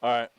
All right.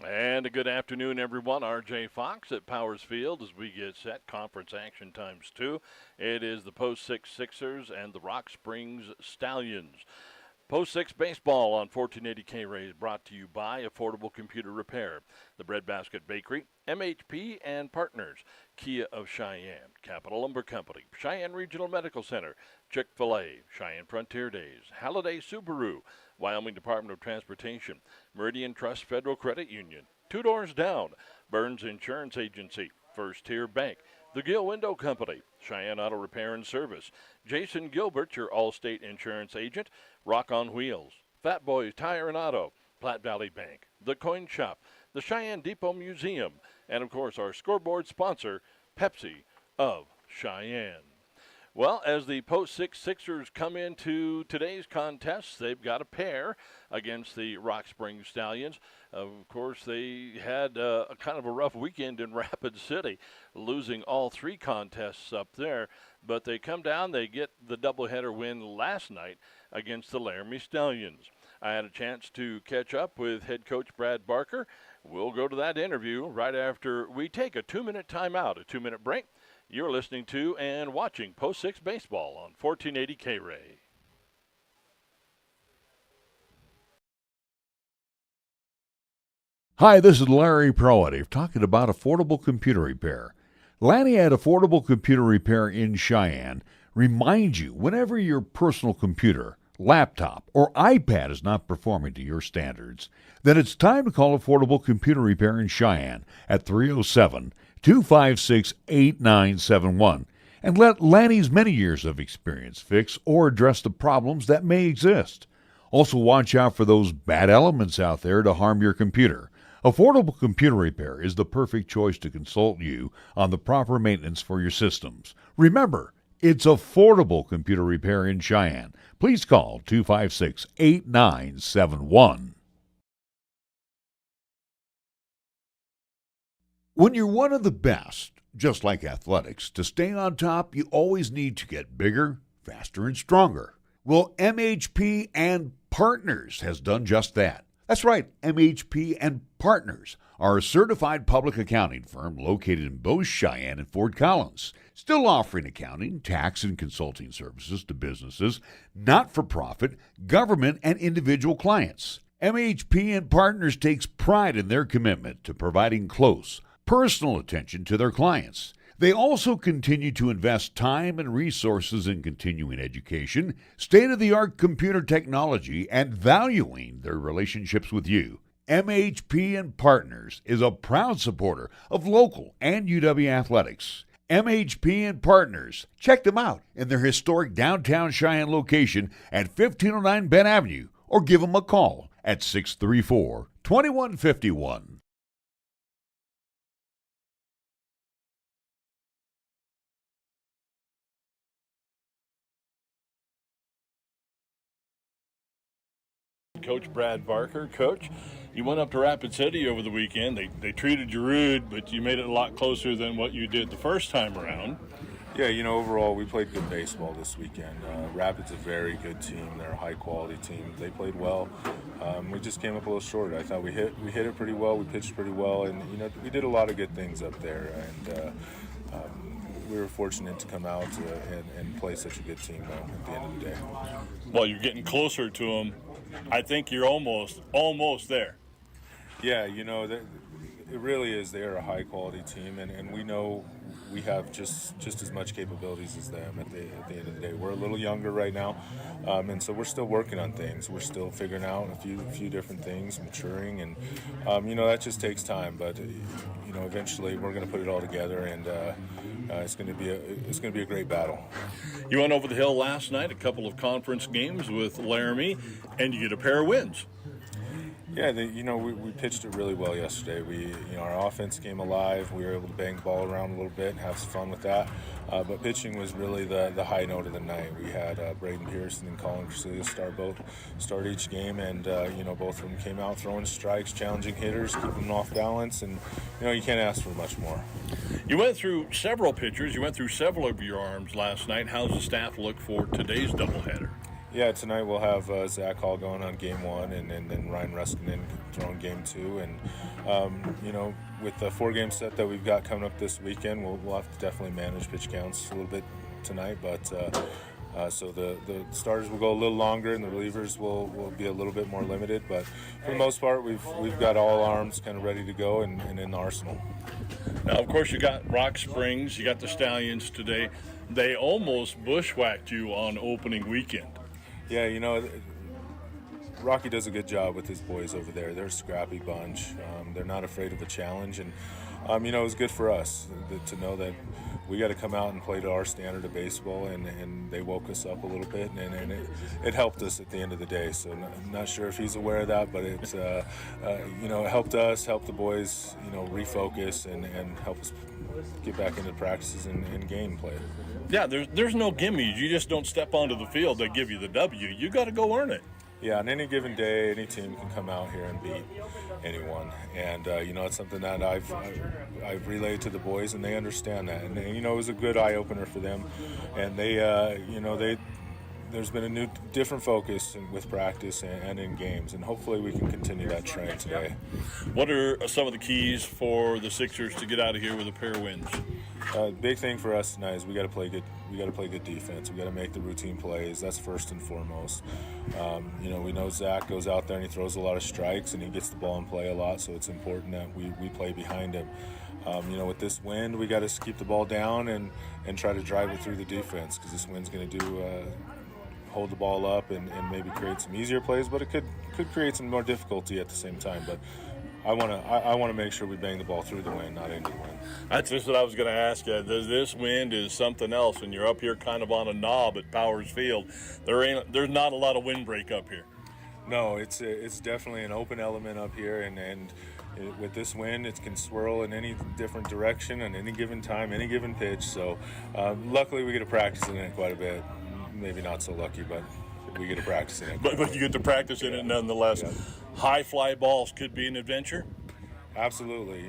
And a good afternoon, everyone. RJ Fox at Powers Field as we get set. Conference action times two. It is the Post 6 Sixers and the Rock Springs Stallions. Post 6 baseball on 1480 K-Ray is brought to you by Affordable Computer Repair, the Breadbasket Bakery, MHP and Partners, Kia of Cheyenne, Capital Lumber Company, Cheyenne Regional Medical Center, Chick-fil-A, Cheyenne Frontier Days, Halliday Subaru, Wyoming Department of Transportation, Meridian Trust Federal Credit Union, Two Doors Down, Burns Insurance Agency, First Tier Bank, the Gill Window Company, Cheyenne Auto Repair and Service, Jason Gilbert, your Allstate Insurance Agent, Rock on Wheels, Fat Boys Tire and Auto, Platte Valley Bank, The Coin Shop, the Cheyenne Depot Museum, and of course our scoreboard sponsor, Pepsi of Cheyenne. Well, as the Post 6 Sixers come into today's contest, they've got a pair against the Rock Springs Stallions. Of course, they had a kind of a rough weekend in Rapid City, losing all three contests up there. But they come down, they get the doubleheader win last night against the Laramie Stallions. I had a chance to catch up with head coach Brad Barker. We'll go to that interview right after we take a 2-minute timeout, a 2-minute break. You're listening to and watching Post 6 Baseball on 1480 K-Ray. Hi, this is Larry Proative talking about affordable computer repair. Lanny at Affordable Computer Repair in Cheyenne reminds you whenever your personal computer, laptop, or iPad is not performing to your standards, then it's time to call Affordable Computer Repair in Cheyenne at 307-256-8971 and let Lanny's many years of experience fix or address the problems that may exist. Also, watch out for those bad elements out there to harm your computer. Affordable Computer Repair is the perfect choice to consult you on the proper maintenance for your systems. Remember, it's Affordable Computer Repair in Cheyenne. Please call 256-8971. When you're one of the best, just like athletics, to stay on top, you always need to get bigger, faster, and stronger. Well, MHP and Partners has done just that. That's right, MHP and Partners are a certified public accounting firm located in both Cheyenne and Fort Collins, still offering accounting, tax, and consulting services to businesses, not-for-profit, government, and individual clients. MHP and Partners takes pride in their commitment to providing close, personal attention to their clients. They also continue to invest time and resources in continuing education, state-of-the-art computer technology, and valuing their relationships with you. MHP and Partners is a proud supporter of local and UW athletics. MHP and Partners. Check them out in their historic downtown Cheyenne location at 1509 Bend Avenue or give them a call at 634-2151. Coach Brad Barker. Coach, you went up to Rapid City over the weekend. They treated you rude, but you made it a lot closer than what you did the first time around. Yeah, overall we played good baseball this weekend. Rapid's a very good team. They're a high-quality team. They played well. We just came up a little short. I thought we hit it pretty well. We pitched pretty well, and we did a lot of good things up there. And we were fortunate to come out and play such a good team at the end of the day. Well, you're getting closer to them. I think you're almost there. Yeah, it really is. They're a high-quality team, and we know we have just as much capabilities as them at the end of the day. We're a little younger right now, and so we're still working on things. We're still figuring out a few different things, maturing, and that just takes time. But eventually we're going to put it all together, and it's going to be a great battle. You went over the hill last night, a couple of conference games with Laramie, and you get a pair of wins. Yeah, we pitched it really well yesterday. Our offense came alive. We were able to bang the ball around a little bit and have some fun with that. But pitching was really the high note of the night. We had Braden Pearson and Colin Cresilius start each game, and both of them came out throwing strikes, challenging hitters, keeping them off balance, and you can't ask for much more. You went through several pitchers. You went through several of your arms last night. How's the staff look for today's doubleheader? Yeah, tonight we'll have Zach Hall going on game 1, and then Ryan Ruskinen throwing game 2. And, with the 4-game set that we've got coming up this weekend, we'll have to definitely manage pitch counts a little bit tonight. But so the starters will go a little longer, and the relievers will be a little bit more limited. But for the most part, we've got all arms kind of ready to go and in the arsenal. Now, of course, you got Rock Springs, you got the Stallions today. They almost bushwhacked you on opening weekend. Yeah, Rocky does a good job with his boys over there. They're a scrappy bunch. They're not afraid of a challenge, and it was good for us to know that we got to come out and play to our standard of baseball, and they woke us up a little bit, and it helped us at the end of the day. So I'm not sure if he's aware of that, but it's it helped us, helped the boys, refocus and help us get back into practices and game play. Yeah, there's no gimmies. You just don't step onto the field that give you the W. You got to go earn it. Yeah, on any given day, any team can come out here and beat anyone, and it's something that I've relayed to the boys, and they understand that, and it was a good eye opener for them, and there's been a different focus with practice and in games, and hopefully we can continue that trend today. What are some of the keys for the Sixers to get out of here with a pair of wins? Big thing for us tonight is we got to play good. We got to play good defense. We got to make the routine plays. That's first and foremost. We know Zach goes out there and he throws a lot of strikes and he gets the ball in play a lot. So it's important that we play behind him. With this wind, we got to keep the ball down and try to drive it through the defense, because this wind's going to hold the ball up and maybe create some easier plays, but it could create some more difficulty at the same time. But I want to make sure we bang the ball through the wind, not into the wind. That's just what I was going to ask you. This wind is something else, and you're up here kind of on a knob at Powers Field. There's not a lot of windbreak up here. No, it's definitely an open element up here, and with this wind, it can swirl in any different direction at any given time, any given pitch. So luckily we get to practice in it quite a bit. Maybe not so lucky, but we get to practice in it. But you get to practice in it nonetheless. Yeah. High fly balls could be an adventure. Absolutely.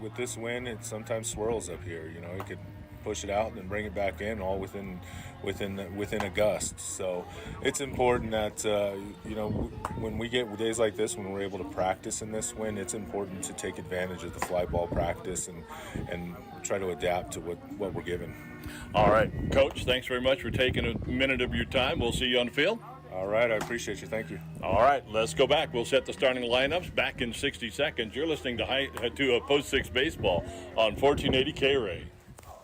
With this wind, it sometimes swirls up here. It could push it out and then bring it back in, all within a gust. So it's important that when we get days like this, when we're able to practice in this wind, it's important to take advantage of the fly ball practice and try to adapt to what we're given. All right, Coach, thanks very much for taking a minute of your time. We'll see you on the field. All right, I appreciate you. Thank you. All right, let's go back. We'll set the starting lineups back in 60 seconds. You're listening to Post 6 Baseball on 1480 K-Ray.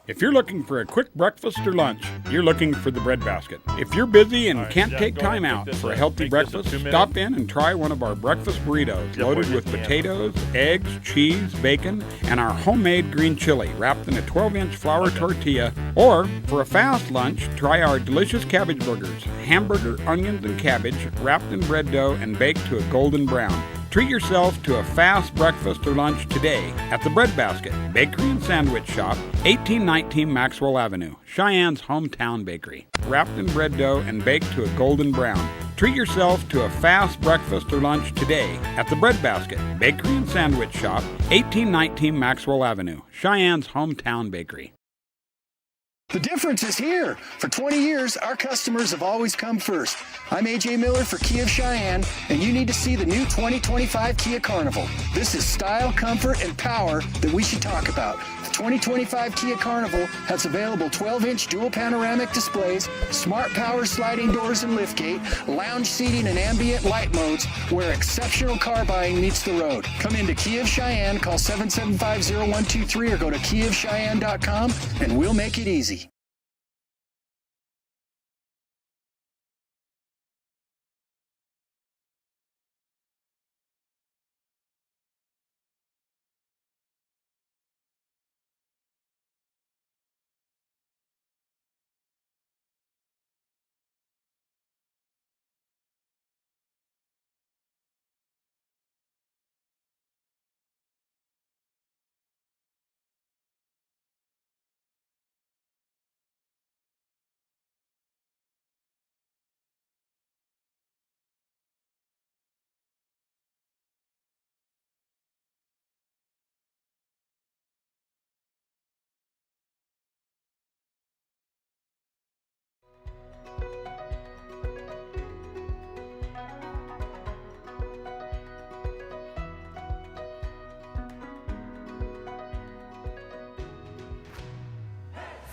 If you're looking for a quick breakfast or lunch, you're looking for the Bread Basket. If you're busy and can't take time out for a healthy breakfast, stop in and try one of our breakfast burritos loaded with potatoes, eggs, cheese, bacon, and our homemade green chili wrapped in a 12-inch flour tortilla. Or, for a fast lunch, try our delicious cabbage burgers, hamburger, onions, and cabbage wrapped in bread dough and baked to a golden brown. Treat yourself to a fast breakfast or lunch today at the Bread Basket Bakery and Sandwich Shop, 1819 Maxwell Avenue, Cheyenne's hometown bakery. Wrapped in bread dough and baked to a golden brown. Treat yourself to a fast breakfast or lunch today at the Bread Basket Bakery and Sandwich Shop, 1819 Maxwell Avenue, Cheyenne's hometown bakery. The difference is here. For 20 years, our customers have always come first. I'm AJ Miller for Kia of Cheyenne, and you need to see the new 2025 Kia Carnival. This is style, comfort, and power that we should talk about. The 2025 Kia Carnival has available 12-inch dual panoramic displays, smart power sliding doors and liftgate, lounge seating, and ambient light modes where exceptional car buying meets the road. Come into Kia of Cheyenne, call 775-0123 or go to kiaofcheyenne.com, and we'll make it easy.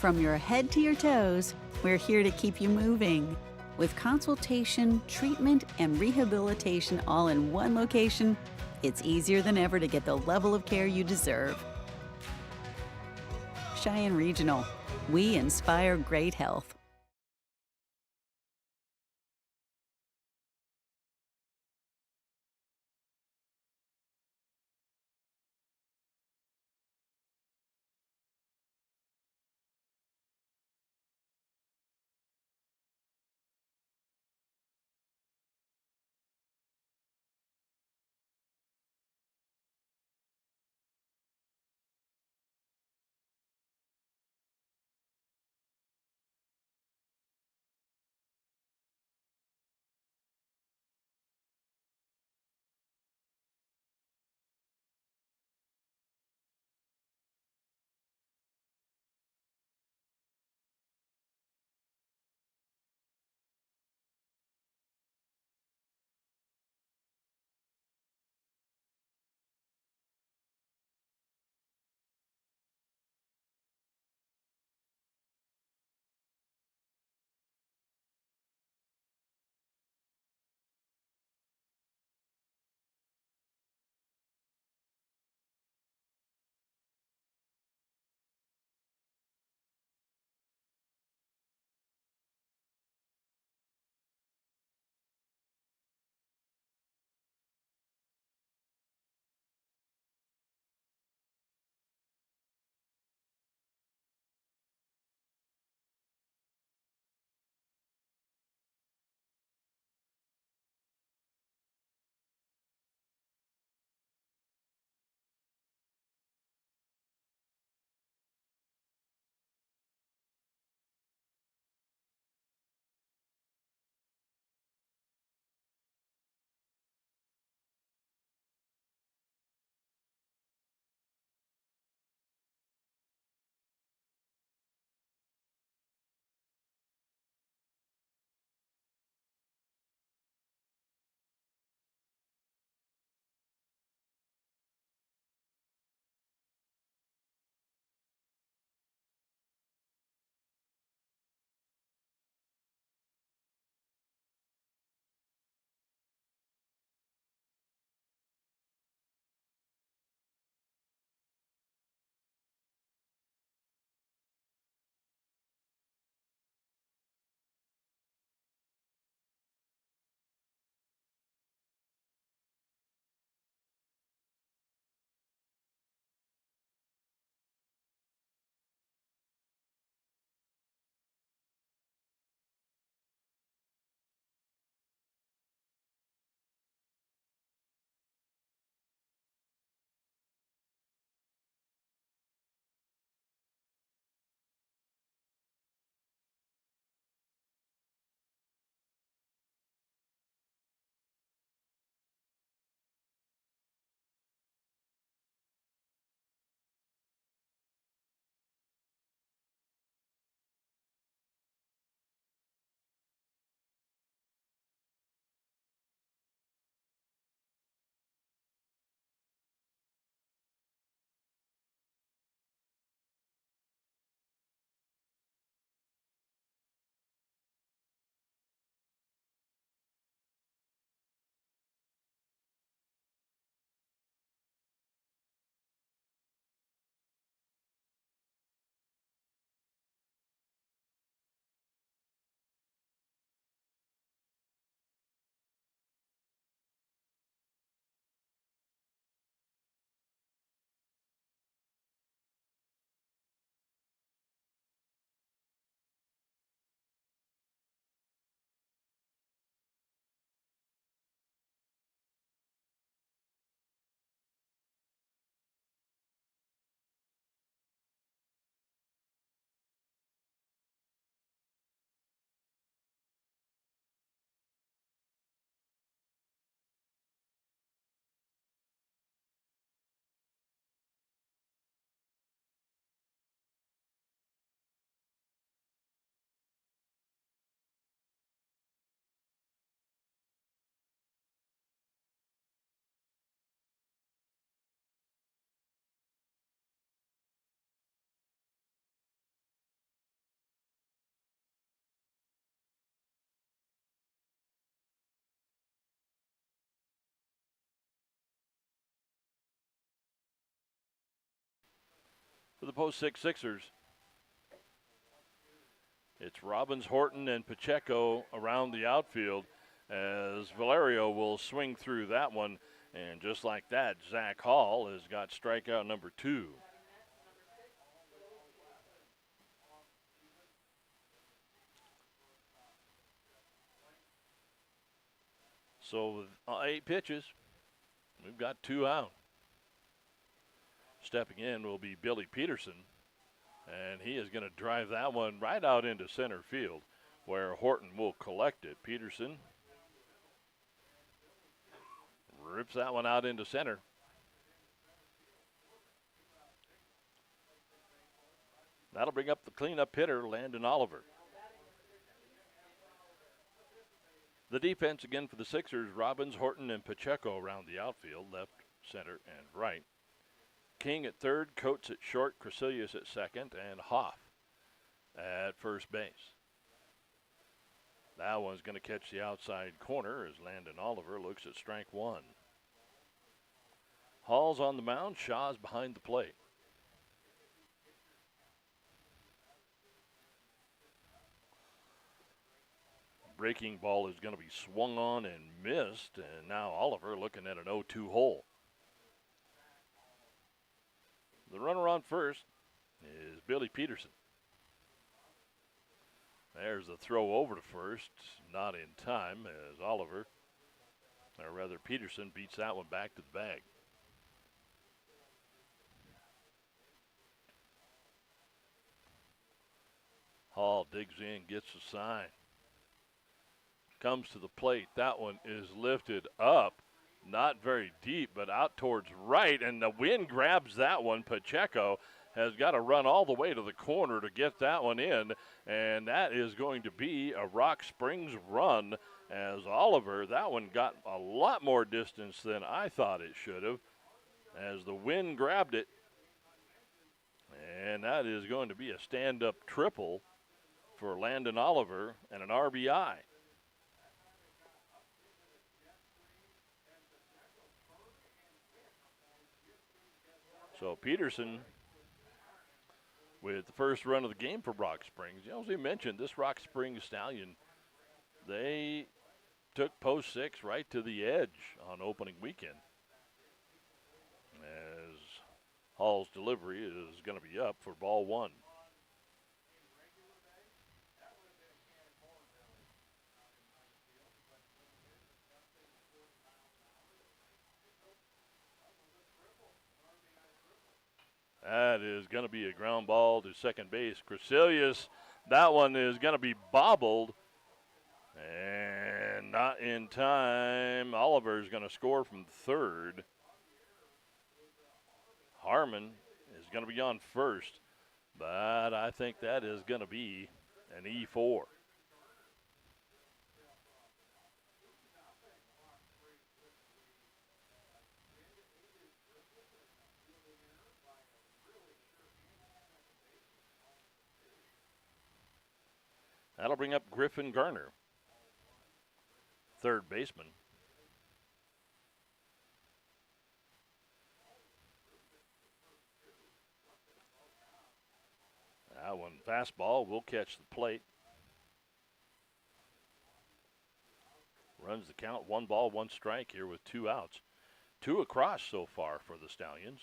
From your head to your toes, we're here to keep you moving. With consultation, treatment, and rehabilitation all in one location, it's easier than ever to get the level of care you deserve. Cheyenne Regional. We inspire great health. post 6 Sixers. It's Robbins, Horton, and Pacheco around the outfield as Valerio will swing through that one. And just like that, Zach Hall has got strikeout number 2. So with 8 pitches, we've got 2 out. Stepping in will be Billy Peterson, and he is going to drive that one right out into center field where Horton will collect it. Peterson rips that one out into center. That'll bring up the cleanup hitter, Landon Oliver. The defense again for the Sixers, Robbins, Horton, and Pacheco around the outfield, left, center, and right. King at third, Coates at short, Crecilius at second, and Hoff at first base. That one's going to catch the outside corner as Landon Oliver looks at strike 1. Hall's on the mound, Shaw's behind the plate. Breaking ball is going to be swung on and missed, and now Oliver looking at an 0-2 hole. The runner on first is Billy Peterson. There's the throw over to first, not in time as Oliver, or rather Peterson, beats that one back to the bag. Hall digs in, gets the sign. Comes to the plate. That one is lifted up. Not very deep, but out towards right, and the wind grabs that one. Pacheco has got to run all the way to the corner to get that one in, and that is going to be a Rock Springs run as Oliver, that one got a lot more distance than I thought it should have as the wind grabbed it, and that is going to be a stand-up triple for Landon Oliver and an RBI. So Peterson with the first run of the game for Rock Springs. You know, as we mentioned, this Rock Springs Stallion, they took post 6 right to the edge on opening weekend. As Hall's delivery is going to be up for ball 1. That is going to be a ground ball to second base. Crecilius, that one is going to be bobbled. And not in time. Oliver is going to score from third. Harmon is going to be on first. But I think that is going to be an E4. That'll bring up Griffin Garner, third baseman. That one fastball will catch the plate. Runs the count, 1 ball, 1 strike here with 2 outs. 2 across so far for the Stallions.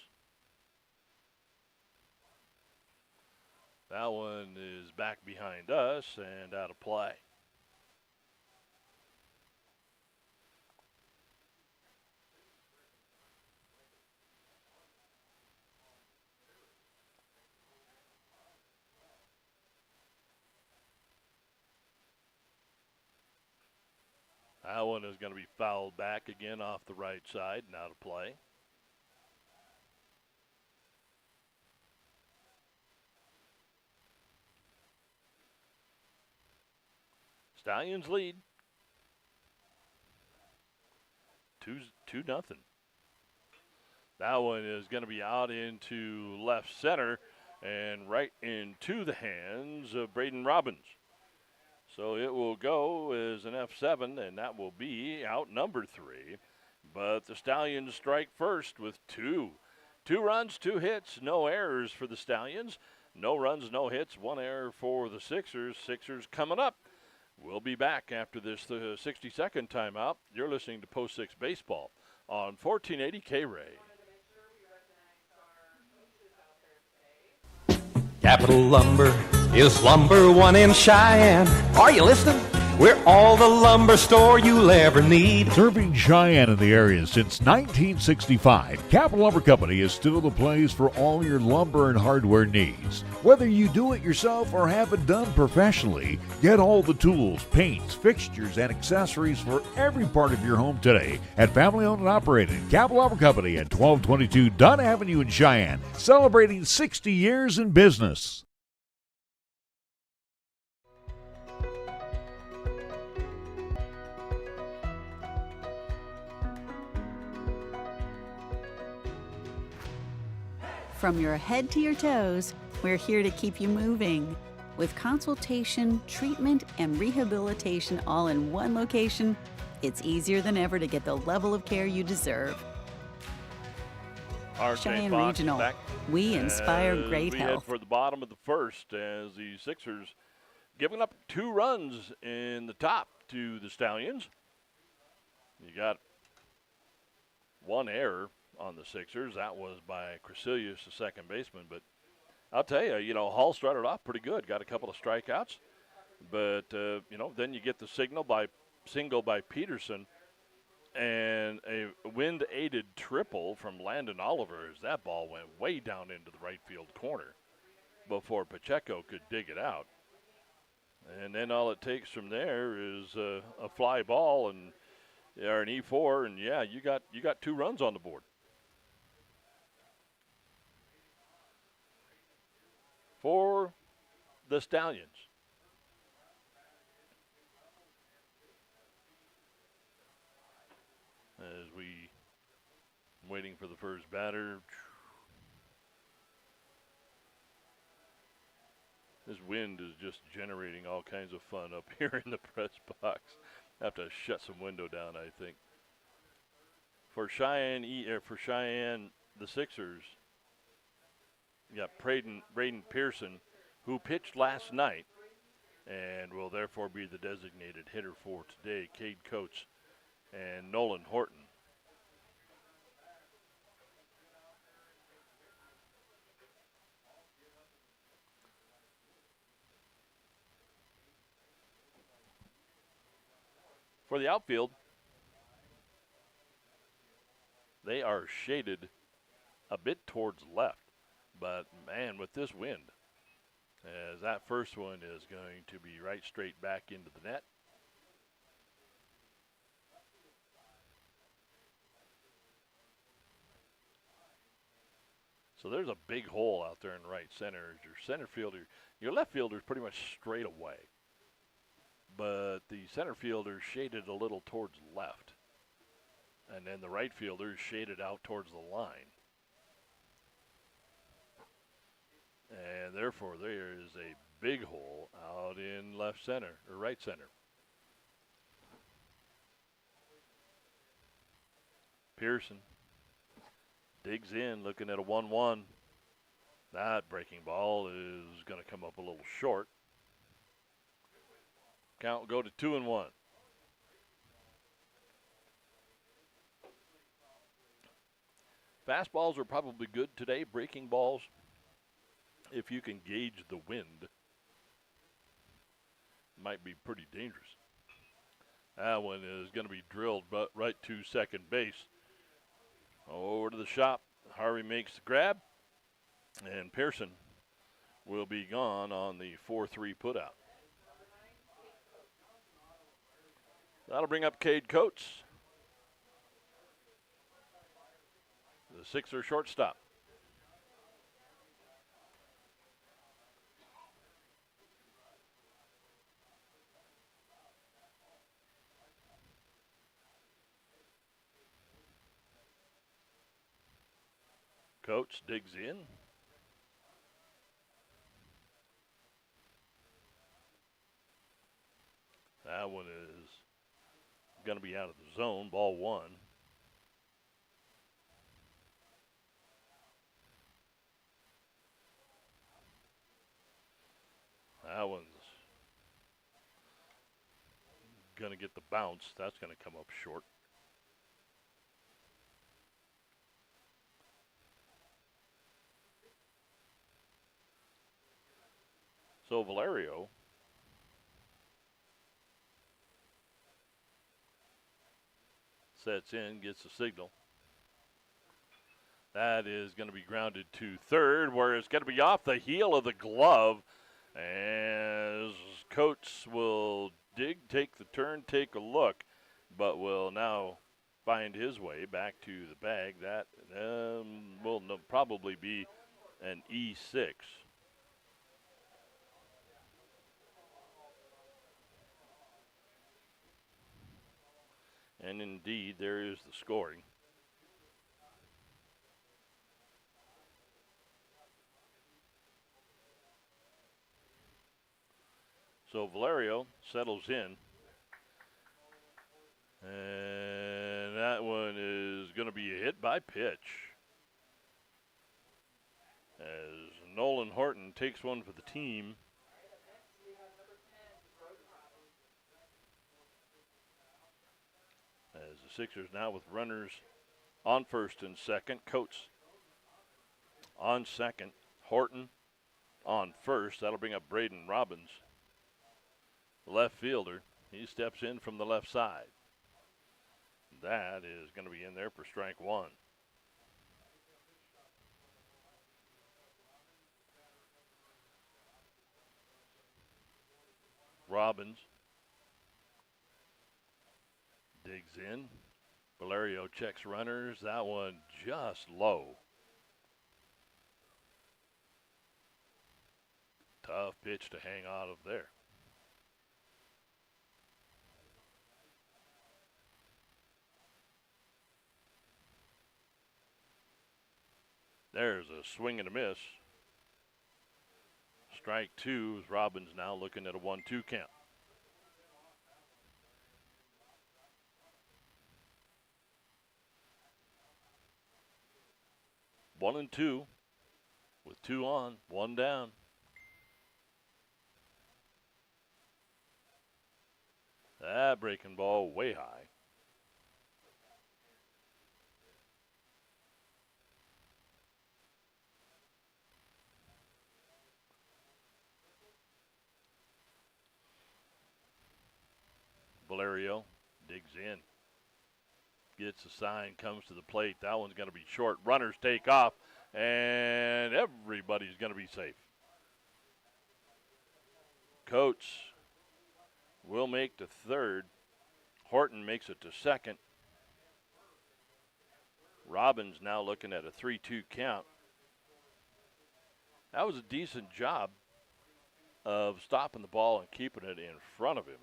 That one is back behind us and out of play. That one is going to be fouled back again off the right side and out of play. Stallions lead 2-0. That one is going to be out into left center and right into the hands of Braden Robbins. So it will go as an F7, and that will be out number 3. But the Stallions strike first with 2. 2 runs, 2 hits, no errors for the Stallions. No runs, no hits, 1 error for the Sixers. Sixers coming up. We'll be back after this 60-second timeout. You're listening to Post 6 Baseball on 1480 K-Ray. Capital Lumber is lumber one in Cheyenne. Are you listening? We're all the lumber store you'll ever need. Serving Cheyenne in the area since 1965, Capital Lumber Company is still the place for all your lumber and hardware needs. Whether you do it yourself or have it done professionally, get all the tools, paints, fixtures, and accessories for every part of your home today at family-owned and operated Capital Lumber Company at 1222 Dunn Avenue in Cheyenne, celebrating 60 years in business. From your head to your toes, we're here to keep you moving. With consultation, treatment, and rehabilitation all in one location, it's easier than ever to get the level of care you deserve. RJ Cheyenne Fox Regional, back we inspire as great we health. head for the bottom of the first as the Sixers giving up 2 runs in the top to the Stallions. You got 1 error on the Sixers. That was by Cresilius, the second baseman. But I'll tell you, Hall started off pretty good. Got a couple of strikeouts. But, then you get the single by Peterson and a wind-aided triple from Landon Oliver as that ball went way down into the right field corner before Pacheco could dig it out. And then all it takes from there is a fly ball or an E4, and you got 2 runs on the board. For the Stallions. As we waiting for the first batter. This wind is just generating all kinds of fun up here in the press box. I have to shut some window down, I think. For Cheyenne, the Sixers, you got Braden Pearson, who pitched last night and will therefore be the designated hitter for today. Cade Coates and Nolan Horton. For the outfield, they are shaded a bit towards left. But, man, with this wind, as that first one is going to be right straight back into the net. So there's a big hole out there in right center. Your center fielder, your left fielder is pretty much straight away. But the center fielder is shaded a little towards left. And then the right fielder is shaded out towards the line. And therefore, there is a big hole out in left center, or right center. Pearson digs in, looking at a 1-1. That breaking ball is going to come up a little short. Count will go to 2-1. Fastballs are probably good today. Breaking balls, if you can gauge the wind, might be pretty dangerous. That one is going to be drilled but right to second base. Over to the shop. Harvey makes the grab, and Pearson will be gone on the 4-3 putout. That'll bring up Cade Coates, the Sixer shortstop. Coates digs in. That one is going to be out of the zone. Ball 1. That one's going to get the bounce. That's going to come up short. So Valerio sets in, gets the signal. That is going to be grounded to third, where it's going to be off the heel of the glove as Coates will take the turn, take a look, but will now find his way back to the bag. That will probably be an E6. And indeed, there is the scoring. So Valerio settles in. And that one is going to be a hit by pitch. As Nolan Horton takes one for the team. As the Sixers now with runners on first and second. Coates on second. Horton on first. That'll bring up Braden Robbins, the left fielder. He steps in from the left side. That is going to be in there for strike one. Robbins digs in. Valerio checks runners. That one just low. Tough pitch to hang out of there. There's a swing and a miss. Strike two as Robbins now looking at a 1-2 count. One and two with two on, one down. That breaking ball way high. Valerio digs in. Gets the sign, comes to the plate. That one's going to be short. Runners take off, and everybody's going to be safe. Coates will make to third. Horton makes it to second. Robbins now looking at a 3-2 count. That was a decent job of stopping the ball and keeping it in front of him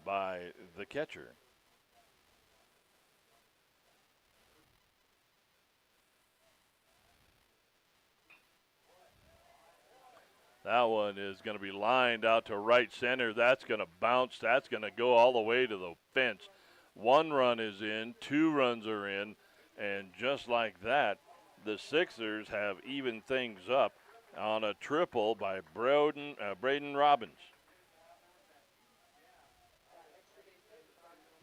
by the catcher. That one is going to be lined out to right center. That's going to bounce. That's going to go all the way to the fence. One run is in, two runs are in, and just like that, the Sixers have evened things up on a triple by Braden Robbins.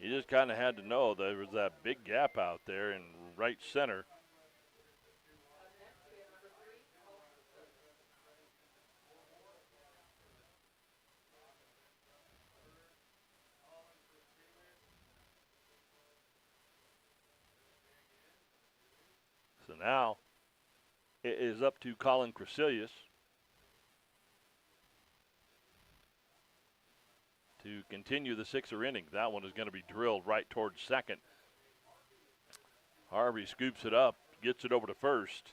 You just kind of had to know there was that big gap out there in right center. So now it is up to Colin Cresilius to continue the Sixer inning. That one is going to be drilled right towards second. Harvey scoops it up, gets it over to first,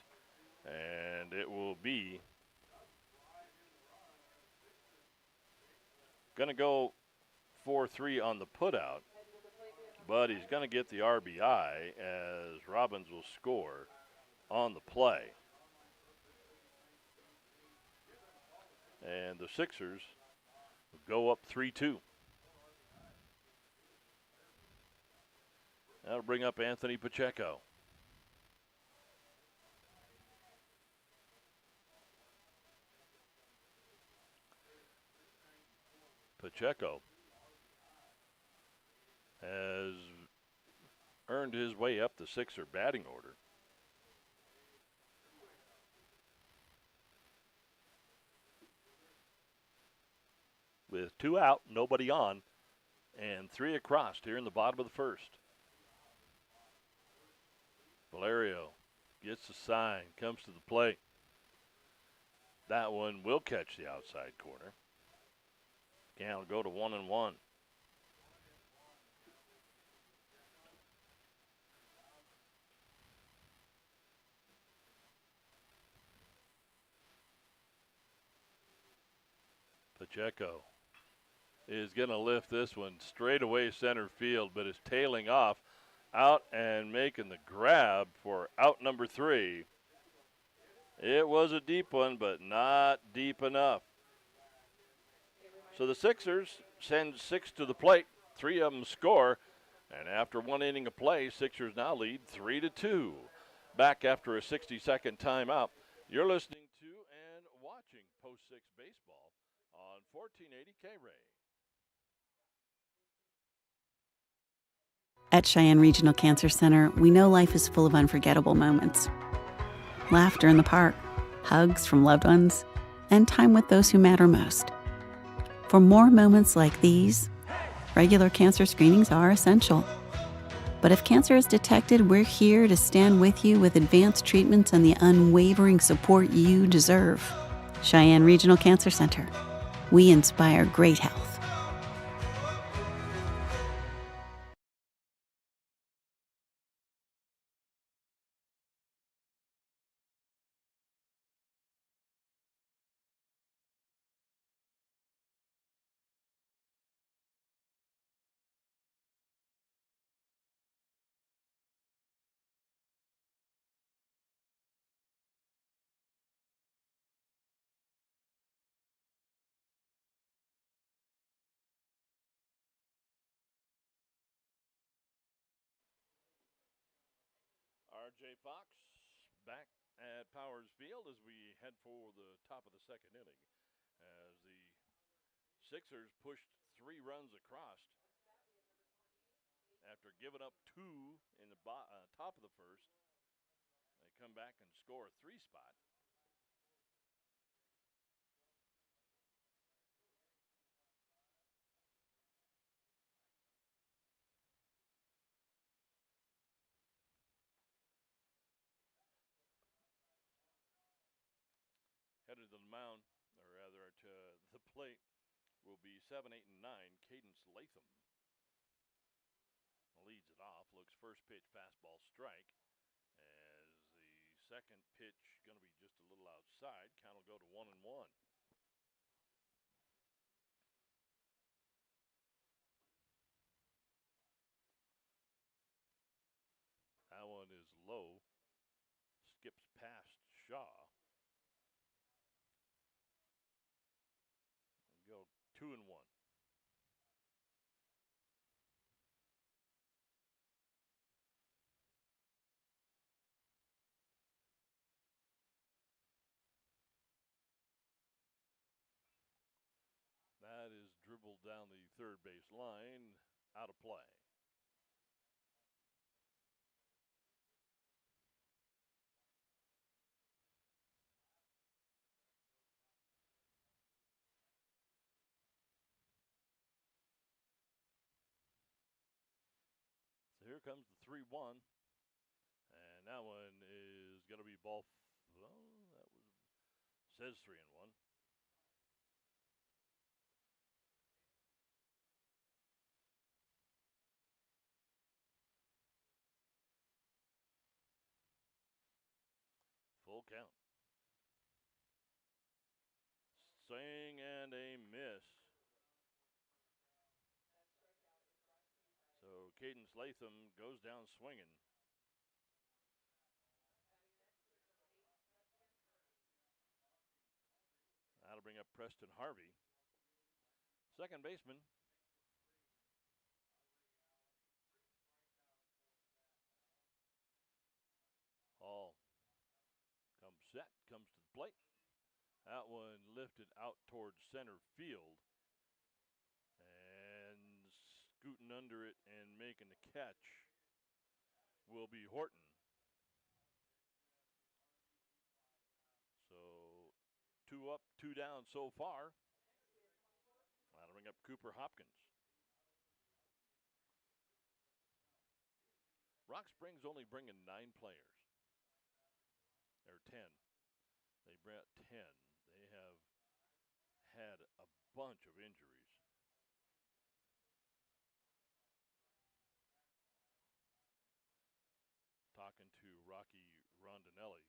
and it will be going to go 4-3 on the putout, but he's going to get the RBI as Robbins will score on the play. And the Sixers go up 3-2. That'll bring up Anthony Pacheco. Pacheco has earned his way up the Sixer batting order. With 2 out, nobody on, and 3 across here in the bottom of the first. Valerio gets the sign, comes to the plate. That one will catch the outside corner. Count will go to 1-1. Pacheco is going to lift this one straight away center field, but is tailing off out and making the grab for out number 3. It was a deep one, but not deep enough. So the Sixers send 6 to the plate. 3 of them score. And after 1 inning of play, Sixers now lead 3-2. Back after a 60-second timeout. You're listening to and watching Post 6 Baseball on 1480 K-Ray. At Cheyenne Regional Cancer Center, we know life is full of unforgettable moments. Laughter in the park, hugs from loved ones, and time with those who matter most. For more moments like these, regular cancer screenings are essential. But if cancer is detected, we're here to stand with you with advanced treatments and the unwavering support you deserve. Cheyenne Regional Cancer Center. We inspire great health. R.J. Fox back at Powers Field as we head for the top of the second inning. As the Sixers pushed 3 runs across after giving up 2 in the top of the first. They come back and score a 3 spot. Headed to the mound, or rather to the plate, will be 7, 8, and 9, Cadence Latham. Leads it off, looks first pitch fastball strike. As the second pitch going to be just a little outside, count will go to 1-1. That one is low, skips past Shaw. Go 2-1. That is dribbled down the third base line, out of play. So here comes the 3-1. And that one is going to be ball. Well, that was says 3-1. Full count. Swing and a miss. So Cadence Latham goes down swinging. That'll bring up Preston Harvey. Second baseman. Hall comes set, comes to the plate. That one lifted out towards center field. scooting under it and making the catch will be Horton. So 2 up, 2 down so far. That'll bring up Cooper Hopkins. Rock Springs only bringing 9 players. Or 10. They brought 10. They have had a bunch of injuries. Talking to Rocky Rondinelli.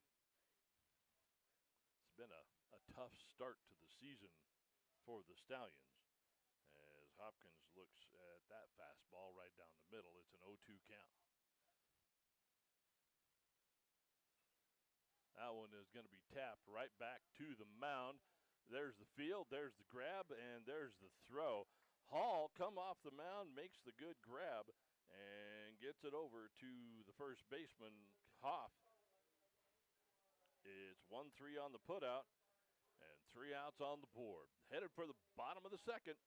It's been a tough start to the season for the Stallions as Hopkins looks at that fastball right down the middle. It's an 0-2 count. That one is going to be tapped right back to the mound. There's the field, there's the grab, and there's the throw. Hall come off the mound, makes the good grab, and gets it over to the first baseman, Hoff. It's 1-3 on the putout, and 3 outs on the board. Headed for the bottom of the second.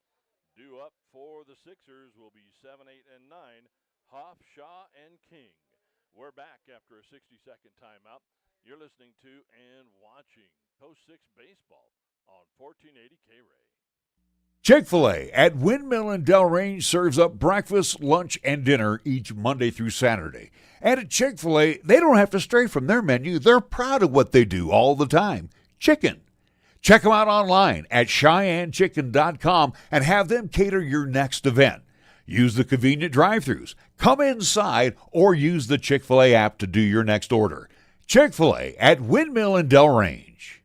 Due up for the Sixers will be 7, 8, and 9. Hoff, Shaw, and King. We're back after a 60-second timeout. You're listening to and watching Post 6 Baseball on 1480 K-Ray. Chick-fil-A at Windmill and Delrange serves up breakfast, lunch, and dinner each Monday through Saturday. And at Chick-fil-A, they don't have to stray from their menu. They're proud of what they do all the time. Chicken. Check them out online at CheyenneChicken.com and have them cater your next event. Use the convenient drive-thrus. Come inside or use the Chick-fil-A app to do your next order. Chick-fil-A at Windmill and Delrange.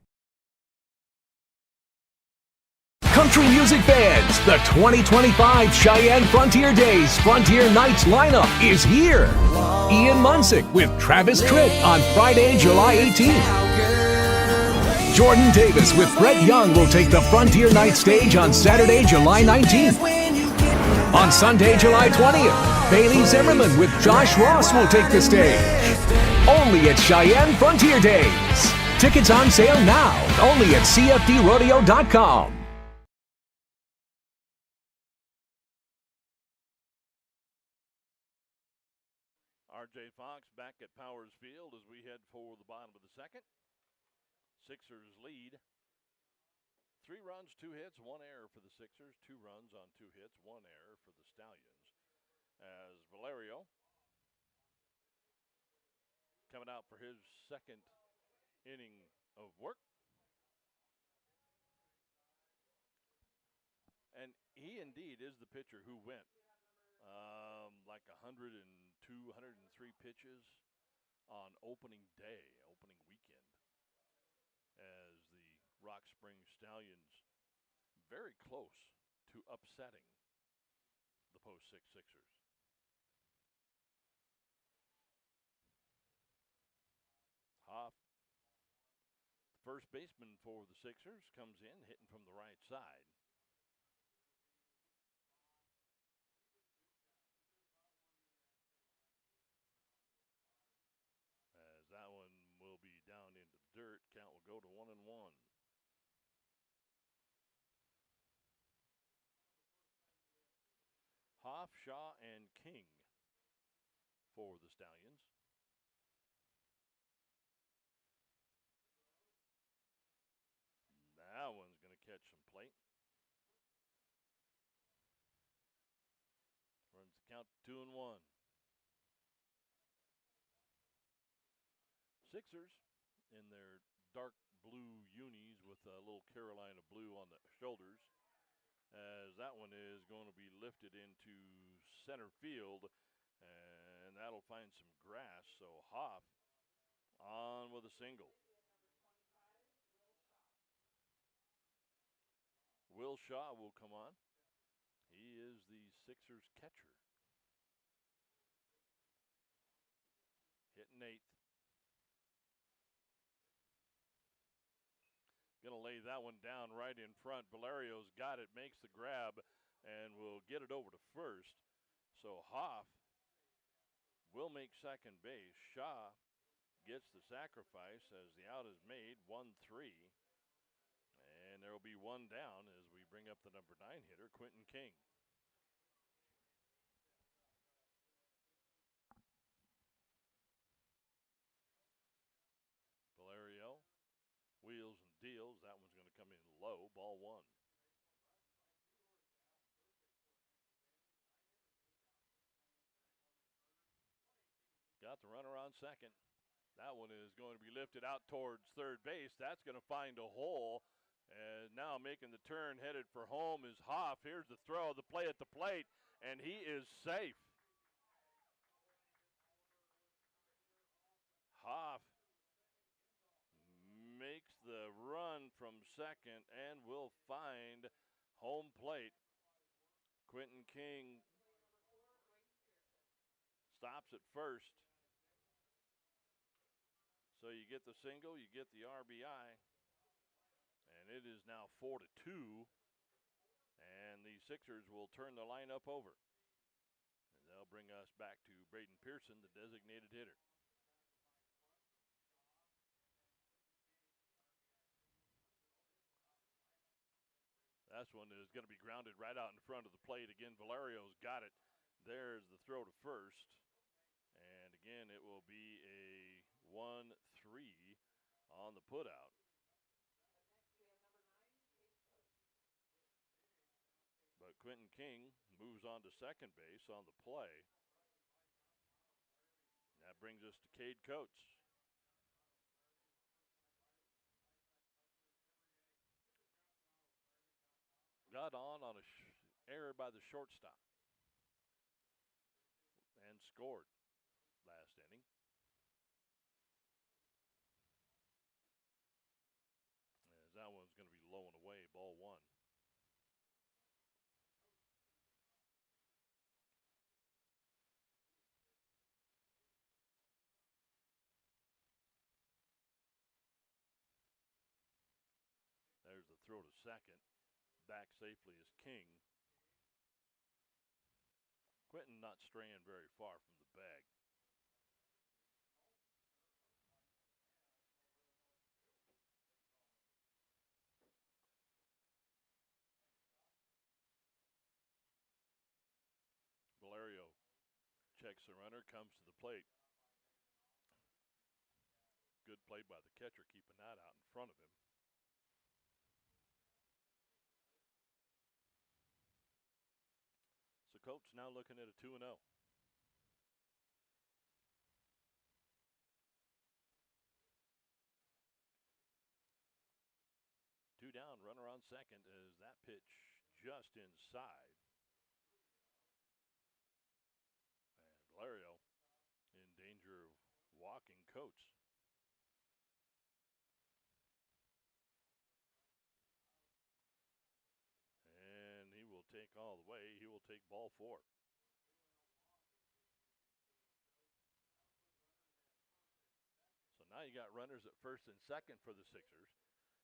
Country music fans, the 2025 Cheyenne Frontier Days Frontier Nights lineup is here. Ian Munsick with Travis Tritt on Friday, July 18th. Jordan Davis with Brett Young will take the Frontier Night stage on Saturday, July 19th. On Sunday, July 20th, Bailey Zimmerman with Josh Ross will take the stage. Only at Cheyenne Frontier Days. Tickets on sale now, only at CFDrodeo.com. RJ Fox back at Powers Field as we head for the bottom of the second. Sixers lead. 3 runs, 2 hits, 1 error for the Sixers. 2 runs on 2 hits, 1 error for the Stallions. As Valerio coming out for his second inning of work. And he indeed is the pitcher who went like 102, 103 pitches on opening day, opening weekend, as the Rock Springs Stallions very close to upsetting the Post 6 Sixers. Hoff, the first baseman for the Sixers, comes in hitting from the right side. As that one will be down into the dirt. Count will go to 1-1. Hoff, Shaw, and King for the Stallions. That one's going to catch some plate. Runs the count to 2-1. Sixers in their dark blue unis with a little Carolina blue on the shoulders, as that one is going to be lifted into center field, and that'll find some grass. So Hoff on with a single. Will Shaw will come on. He is the Sixers catcher. Hitting 8th. Going to lay that one down right in front. Valerio's got it, makes the grab, and will get it over to first. So Hoff will make second base. Shaw gets the sacrifice as the out is made, 1-3. And there will be one down as we bring up the number 9 hitter, Quentin King. deals. That one's going to come in low, ball one. Got the runner on second. That one is going to be lifted out towards third base. That's going to find a hole. And now making the turn, headed for home, is Hoff. Here's the throw, the play at the plate, and he is safe. Hoff makes the run from second and will find home plate. Quentin King stops at first. So you get the single, you get the RBI, and it is now 4-2, and the Sixers will turn the lineup over. And they'll bring us back to Braden Pearson, the designated hitter. That one is going to be grounded right out in front of the plate. Again, Valerio's got it. There's the throw to first. And again, it will be a 1-3 on the putout. But Quentin King moves on to second base on the play. That brings us to Cade Coates. Got on a error by the shortstop and scored last inning. As that one's going to be low and away, ball one. There's the throw to second. Back safely is King. Quentin not straying very far from the bag. Valerio checks the runner, comes to the plate. Good play by the catcher, keeping that out in front of him. So Coates now looking at a 2-0. Two down, runner on second as that pitch just inside. And Valerio in danger of walking Coates. And he will take all the way. He will take ball four. So now you got runners at first and second for the Sixers.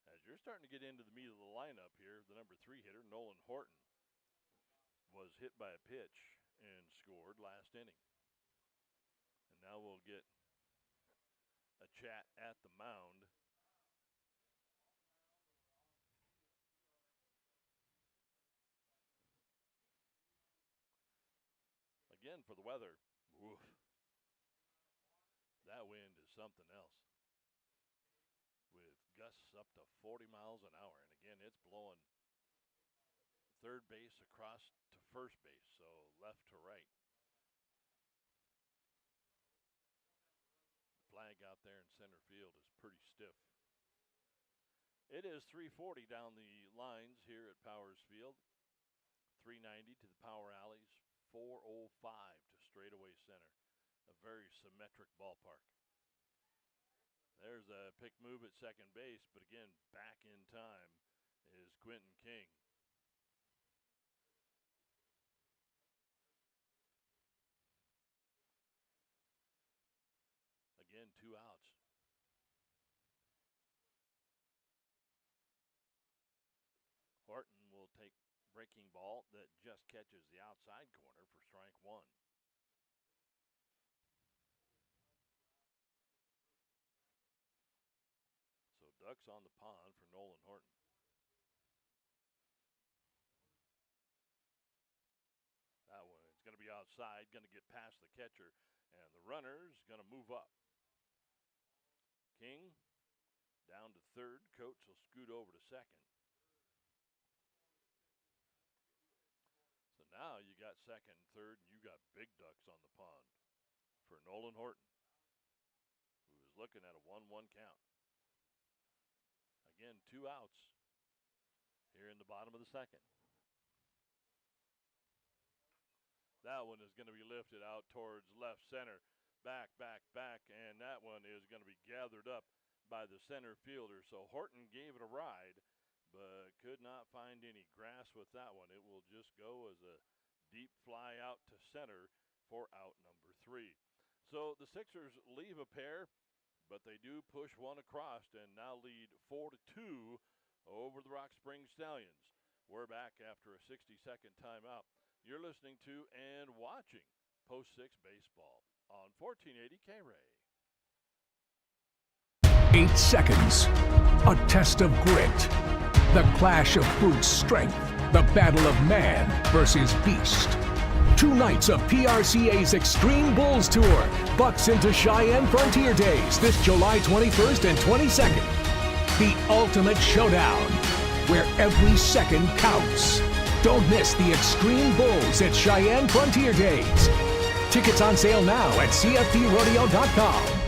As you're starting to get into the meat of the lineup here, the number 3 hitter, Nolan Horton, was hit by a pitch and scored last inning. And now we'll get a chat at the mound. Again, for the weather, oof, that wind is something else. With gusts up to 40 miles an hour. And again, it's blowing third base across to first base, so left to right. The flag out there in center field is pretty stiff. It is 340 down the lines here at Powers Field. 390 to the power alleys, 405 to straightaway center. A very symmetric ballpark. There's a pick move at second base, but again, back in time is Quentin King. Again, 2 outs. Horton will take breaking ball that just catches the outside corner for strike one. So ducks on the pond for Nolan Horton. That one is going to be outside, going to get past the catcher, and the runner's going to move up. King Down to third. Coates will scoot over to second. So now you got second and third, and you got big ducks on the pond for Nolan Horton, who is looking at a 1-1 count. Again, 2 outs here in the bottom of the second. That one is going to be lifted out towards left center. Back, and that one is going to be gathered up by the center fielder. So Horton gave it a ride, but could not find any grass with that one. It will just go as a deep fly out to center for out number 3. So the Sixers leave a pair, but they do push one across and now lead 4-2 over the Rock Springs Stallions. We're back after a 60-second timeout. You're listening to and watching Post 6 Baseball on 1480 K-Ray. 8 seconds. A test of grit. The clash of brute strength. The battle of man versus beast. 2 nights of PRCA's Extreme Bulls Tour. Bucks into Cheyenne Frontier Days this July 21st and 22nd. The ultimate showdown, where every second counts. Don't miss the Extreme Bulls at Cheyenne Frontier Days. Tickets on sale now at cftrodeo.com.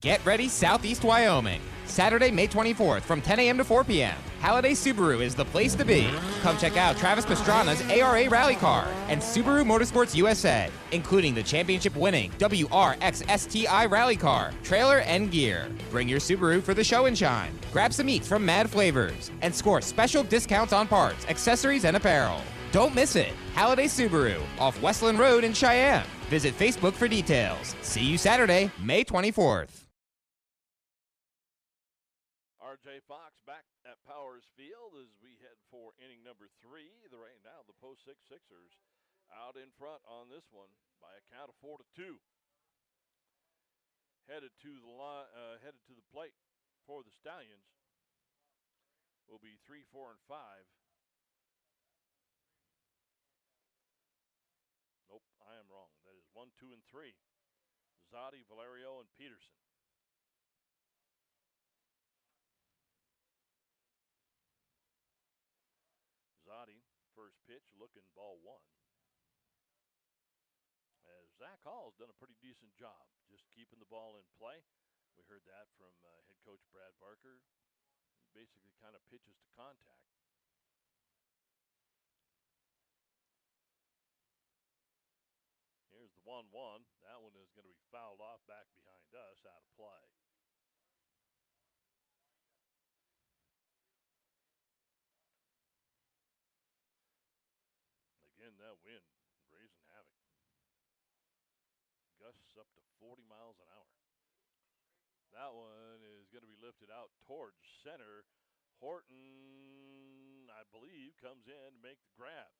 Get ready, Southeast Wyoming. Saturday, May 24th from 10 a.m. to 4 p.m. Halliday Subaru is the place to be. Come check out Travis Pastrana's ARA Rally Car and Subaru Motorsports USA, including the championship-winning WRX-STI Rally Car, trailer, and gear. Bring your Subaru for the show and shine. Grab some eats from Mad Flavors and score special discounts on parts, accessories, and apparel. Don't miss it. Halliday Subaru off Westland Road in Cheyenne. Visit Facebook for details. See you Saturday, May 24th. R.J. Fox back at Powers Field as we head for inning number 3. Right now, the Post 6 Sixers out in front on this one by a count of 4-2. Headed to the plate for the Stallions will be 3, 4, and 5. Nope, I am wrong. That is 1, 2, and 3. Zotti, Valerio, and Peterson. Zotti, first pitch, looking ball 1. As Zach Hall's done a pretty decent job just keeping the ball in play. We heard that from head coach Brad Barker. He basically kind of pitches to contact. Here's the 1-1. That one is going to be fouled off back behind us, out of play. Again, that wind raising havoc. Gusts up to 40 miles an hour. That one is going to be lifted out towards center. Horton, I believe, comes in to make the grab.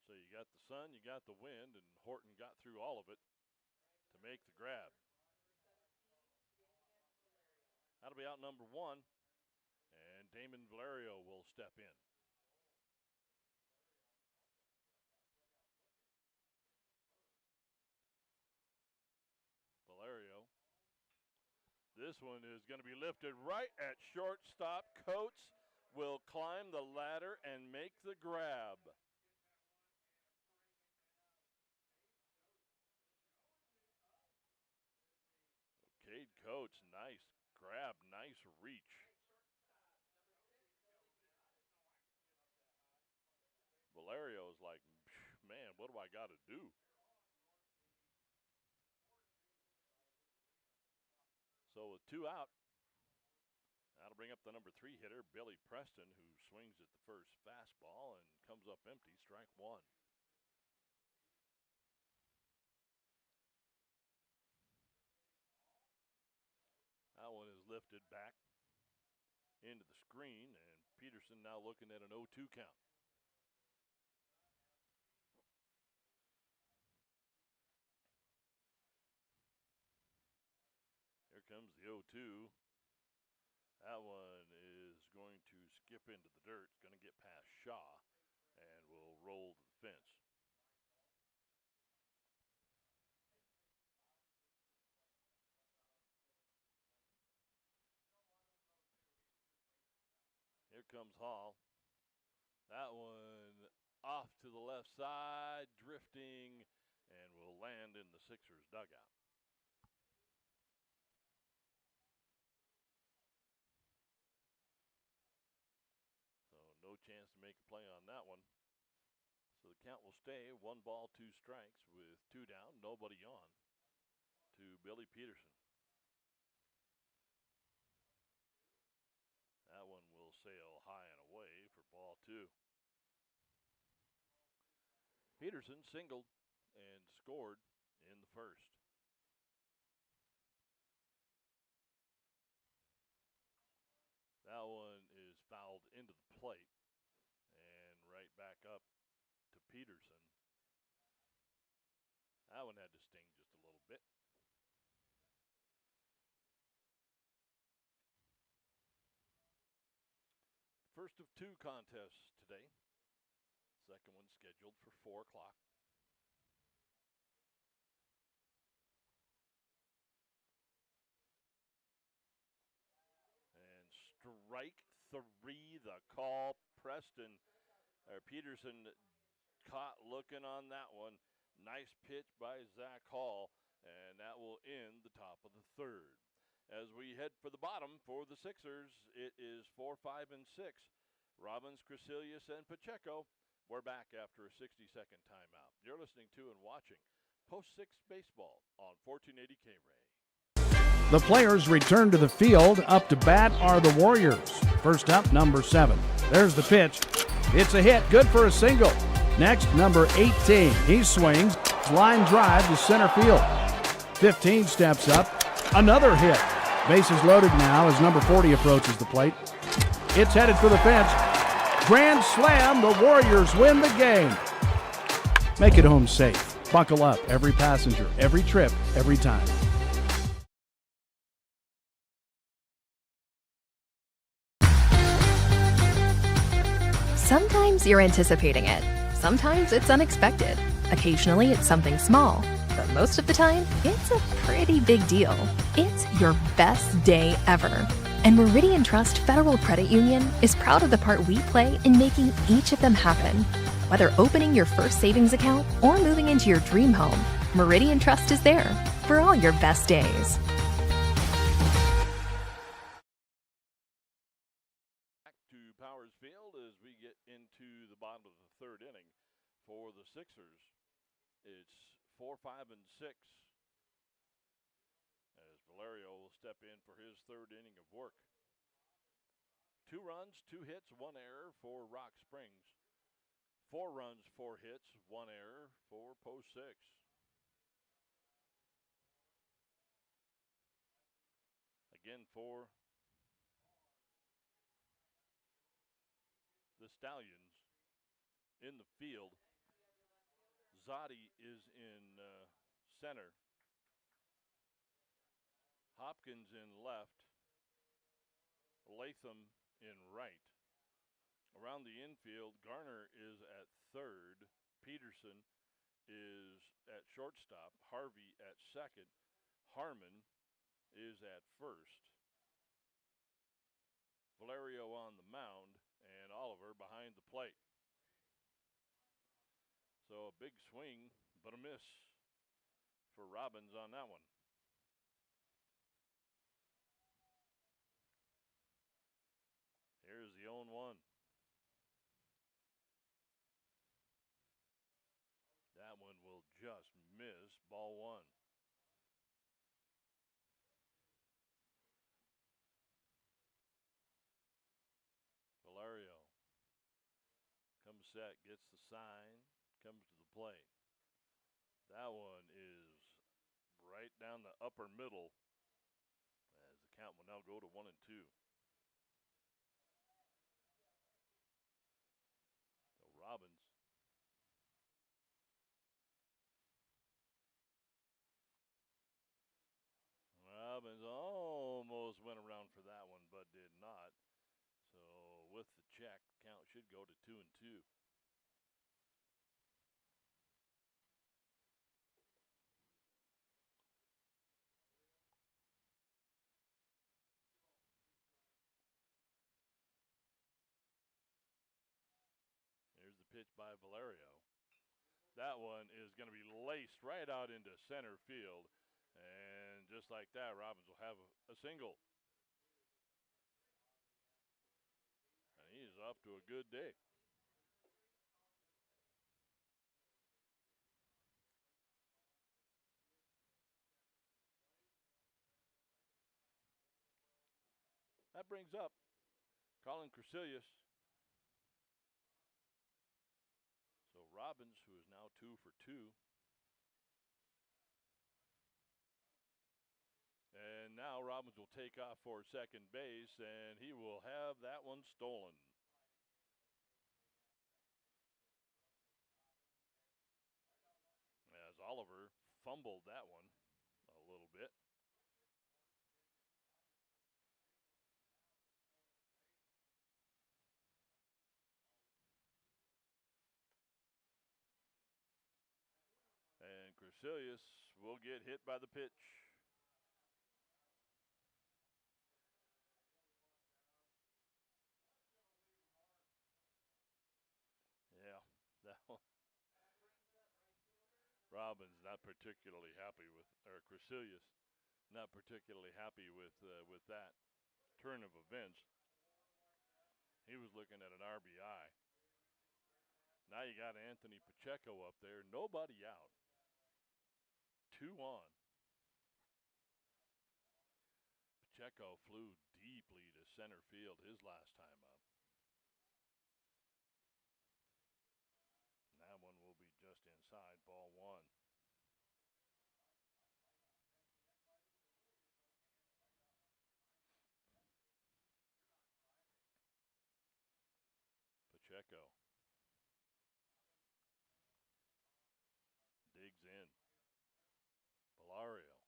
So you got the sun, you got the wind, and Horton got through all of it to make the grab. That'll be out number 1, and Damon Valerio will step in. Valerio. This one is going to be lifted right at shortstop. Coates will climb the ladder and make the grab. Cade Coates, nice grab, nice reach. Valerio's like, man, what do I got to do? So with 2 out, that'll bring up the number 3 hitter, Billy Preston, who swings at the first fastball and comes up empty, strike 1. That one is lifted back into the screen, and Peterson now looking at an 0-2 count. Here comes the 0-2. That one is going to skip into the dirt. It's going to get past Shaw and will roll to the fence. Here comes Hall. That one off to the left side, drifting, and will land in the Sixers dugout. So no chance to make a play on that one. So the count will stay 1 ball, 2 strikes with 2 down, nobody on to Billy Peterson. That one will sail high and away for ball 2. Peterson singled and scored in the first. That one is fouled into the plate and right back up to Peterson. That one had to sting just a little bit. First of 2 contests today. Second one scheduled for 4 o'clock. And strike 3, the call. Peterson caught looking on that one. Nice pitch by Zach Hall, and that will end the top of the third. As we head for the bottom for the Sixers, it is 4, 5, and 6. Robbins, Crecilius, and Pacheco. We're back after a 60-second timeout. You're listening to and watching Post 6 Baseball on 1480 K-Ray. The players return to the field. Up to bat are the Warriors. First up, number 7. There's the pitch. It's a hit, good for a single. Next, number 18. He swings, line drive to center field. 15 steps up, another hit. Bases loaded now as number 40 approaches the plate. It's headed for the fence. Grand slam, the Warriors win the game. Make it home safe. Buckle up, every passenger, every trip, every time. Sometimes you're anticipating it. Sometimes it's unexpected. Occasionally it's something small. But most of the time, it's a pretty big deal. It's your best day ever. And Meridian Trust Federal Credit Union is proud of the part we play in making each of them happen. Whether opening your first savings account or moving into your dream home, Meridian Trust is there for all your best days. Back to Powers Field as we get into the bottom of the third inning for the Sixers. It's 4, 5, and 6 as Valerio will step in for his third inning of work. 2 runs, 2 hits, 1 error for Rock Springs. 4 runs, 4 hits, 1 error for Post 6. Again for the Stallions in the field. Zotti is in center. Hopkins in left. Latham in right. Around the infield, Garner is at third. Peterson is at shortstop. Harvey at second. Harmon is at first. Valerio on the mound, and Oliver behind the plate. So a big swing, but a miss for Robbins on that one. Here's the 0-1. That one will just miss. Ball 1. Valerio comes set, gets the sign, comes to the plate. That one is right down the upper middle as the count will now go to 1-2. So Robbins almost went around for that one, but did not. So with the check, count should go to 2-2. pitch by Valerio. That one is going to be laced right out into center field. And just like that, Robbins will have a single. And he is off to a good day. That brings up Colin Crecilius. So Robbins, who is now 2 for 2. And now Robbins will take off for second base, and he will have that one stolen. As Oliver fumbled that one a little bit. And Crecilius will get hit by the pitch. Yeah, that one. Robbins not particularly happy with, or Crecilius not particularly happy with that turn of events. He was looking at an RBI. Now you got Anthony Pacheco up there, nobody out. 2 on. Pacheco flew deeply to center field his last time up. And that one will be just inside, ball 1. Pacheco digs in. Valerio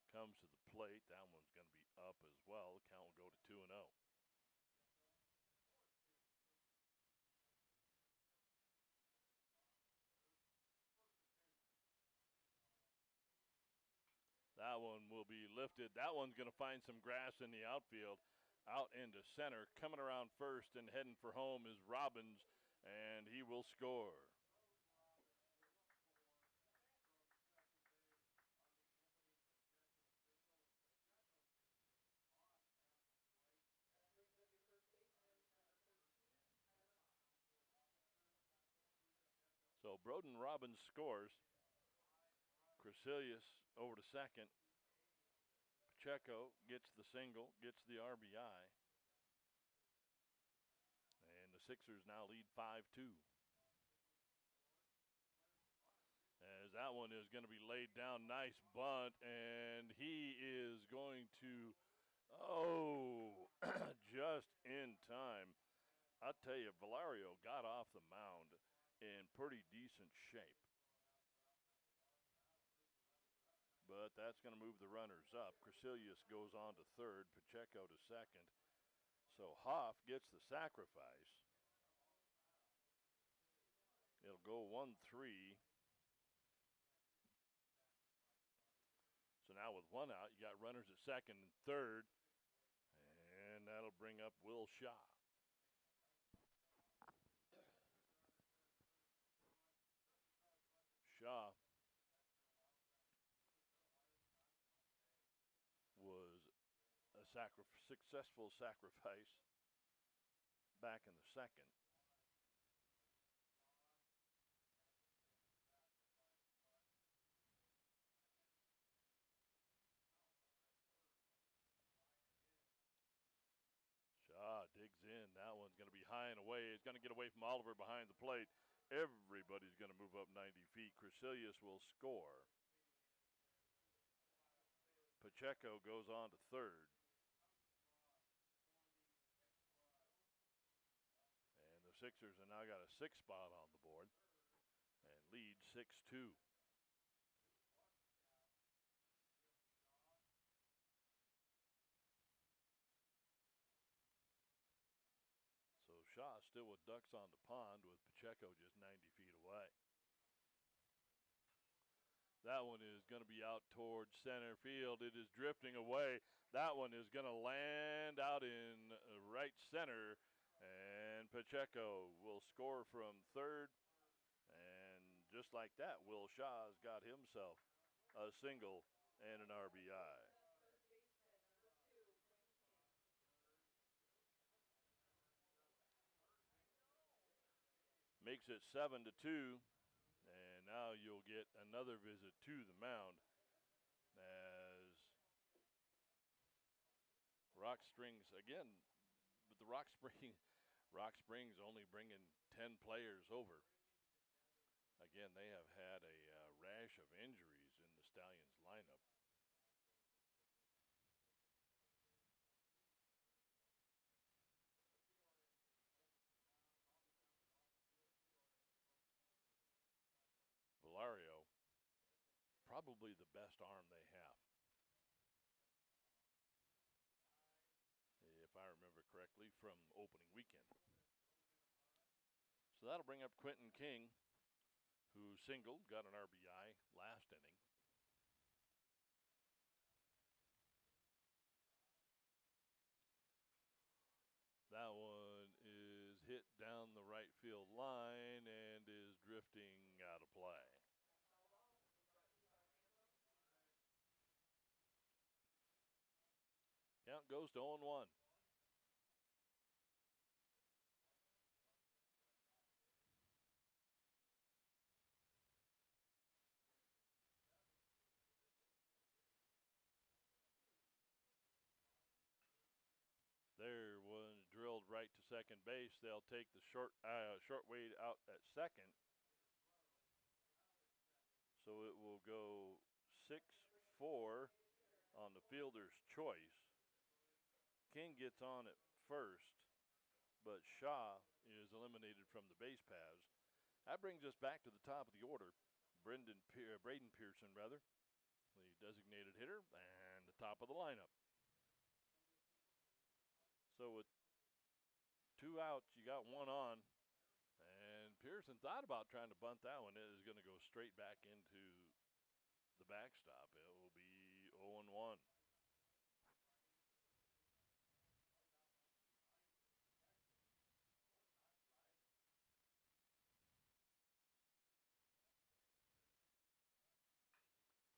comes to the plate. That one's going to be up as well. The count will go to 2-0. That one will be lifted. That one's going to find some grass in the outfield, out into center. Coming around first and heading for home is Robbins, and he will score. So Broden Robbins scores. Crecilius over to second. Pacheco gets the single, gets the RBI. And the Sixers now lead 5-2. As that one is going to be laid down, nice bunt, and he is going to, just in time. I'll tell you, Valerio got off the mound in pretty decent shape. But that's going to move the runners up. Crecilius goes on to third, Pacheco to second. So Hoff gets the sacrifice. It'll go 1-3. So now with 1 out, you got runners at second and third. And that'll bring up Will Shaw. Shaw was a successful sacrifice back in the second. Shaw digs in. That one's going to be high and away. He's going to get away from Oliver behind the plate. Everybody's going to move up 90 feet. Crecilius will score. Pacheco goes on to third. And the Sixers have now got a 6th spot on the board and lead 6-2. So Shaw still with ducks on the pond with Pacheco just 90 feet away. That one is going to be out towards center field. It is drifting away. That one is going to land out in right center. And Pacheco will score from third. And just like that, Will Shaw's got himself a single and an RBI. Makes it 7-2. And now you'll get another visit to the mound as Rock Springs, again, but the Rock Springs only bringing 10 players over. Again, they have had a rash of injuries in the Stallions lineup. Valario, probably the best arm they have, if I remember correctly, from opening weekend. So that'll bring up Quentin King, who singled, got an RBI last inning. That one is hit down the right field line and is drifting out of play. Count goes to 0-1. There was drilled right to second base. They'll take the short wade out at second. So it will go 6-4 on the fielder's choice. King gets on at first, but Shaw is eliminated from the base paths. That brings us back to the top of the order. Braden Pearson, the designated hitter, and the top of the lineup. So with 2 outs, you got 1 on, and Pearson thought about trying to bunt that one. It is going to go straight back into the backstop. It will be 0-1.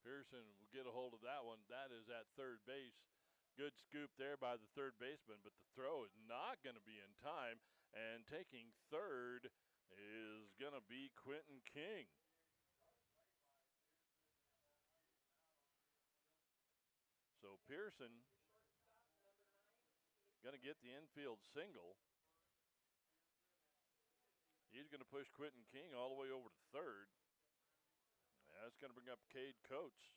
Pearson will get a hold of that one. That is at third base. Good scoop there by the third baseman, but the throw is not going to be in time. And taking third is going to be Quentin King. So Pearson going to get the infield single. He's going to push Quentin King all the way over to third. That's going to bring up Cade Coates.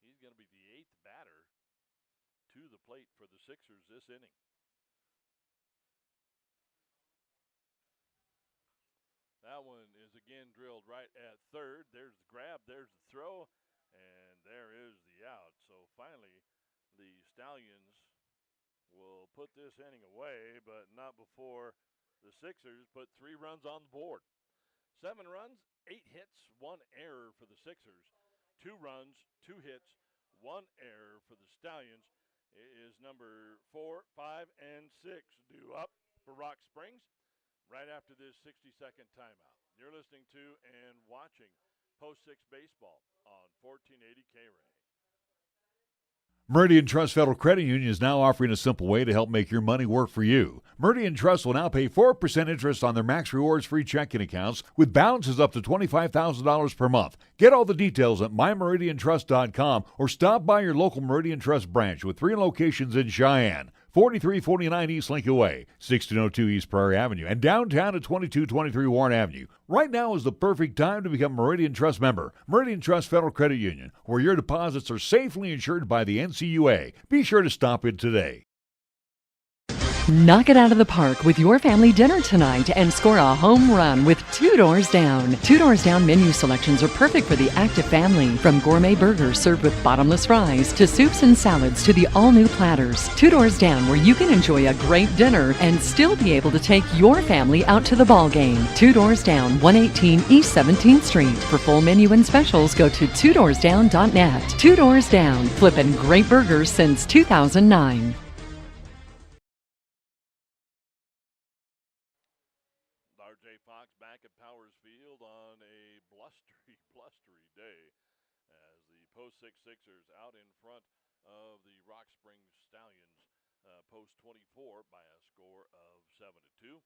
He's going to be the 8th batter to the plate for the Sixers this inning. That one is again drilled right at third. There's the grab, there's the throw, and there is the out. So finally, the Stallions will put this inning away, but not before the Sixers put 3 runs on the board. 7 runs, 8 hits, 1 error for the Sixers. 2 runs, 2 hits, 1 error for the Stallions. It is number 4, 5, and 6 due up for Rock Springs right after this 60-second timeout. You're listening to and watching Post 6 Baseball on 1480 K-Ray. Meridian Trust Federal Credit Union is now offering a simple way to help make your money work for you. Meridian Trust will now pay 4% interest on their Max Rewards free checking accounts with balances up to $25,000 per month. Get all the details at mymeridiantrust.com or stop by your local Meridian Trust branch with 3 locations in Cheyenne. 4349 East Lincoln Way, 1602 East Prairie Avenue, and downtown at 2223 Warren Avenue. Right now is the perfect time to become a Meridian Trust member. Meridian Trust Federal Credit Union, where your deposits are safely insured by the NCUA. Be sure to stop in today. Knock it out of the park with your family dinner tonight and score a home run with Two Doors Down. Two Doors Down menu selections are perfect for the active family. From gourmet burgers served with bottomless fries to soups and salads to the all-new platters. Two Doors Down, where you can enjoy a great dinner and still be able to take your family out to the ball game. Two Doors Down, 118 East 17th Street. For full menu and specials, go to twodoorsdown.net. Two Doors Down, flipping great burgers since 2009. RJ Fox back at Powers Field on a blustery day as the post 6 Sixers out in front of the Rock Springs Stallions post 24 by a score of 7-2.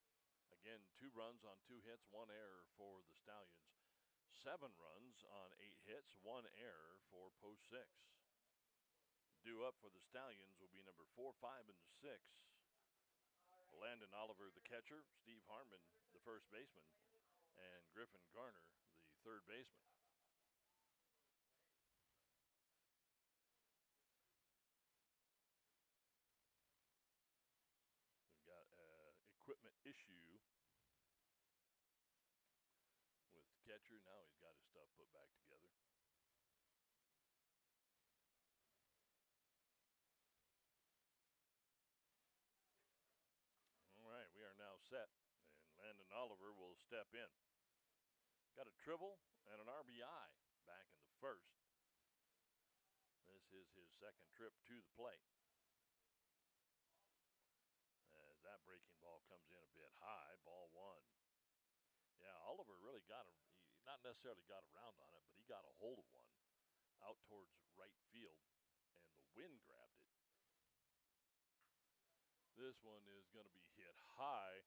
Again, 2 runs on 2 hits, 1 error for the Stallions. 7 runs on 8 hits, 1 error for post 6. Due up for the Stallions will be number 4, 5, and 6. Landon Oliver, the catcher, Steve Harmon, the first baseman, and Griffin Garner, the third baseman. We've got an equipment issue with the catcher. Now he's got his stuff put back together. All right, we are now set, and Landon Oliver will step in. Got a triple and an RBI back in the first. This is his second trip to the plate. As that breaking ball comes in a bit high, ball 1. Yeah, Oliver really he not necessarily got around on it, but he got a hold of one out towards right field, and the wind grabbed it. This one is going to be hit high,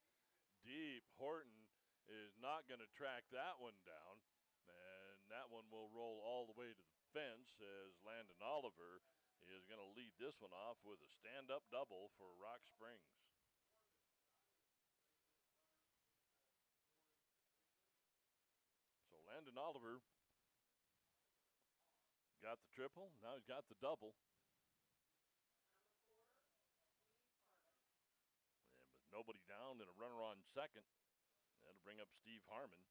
deep. Horton is not going to track that one down, and that one will roll all the way to the fence as Landon Oliver is going to lead this one off with a stand-up double for Rock Springs. So Landon Oliver got the triple, now he's got the double. And with nobody down and a runner on second, that'll bring up Steve Harmon,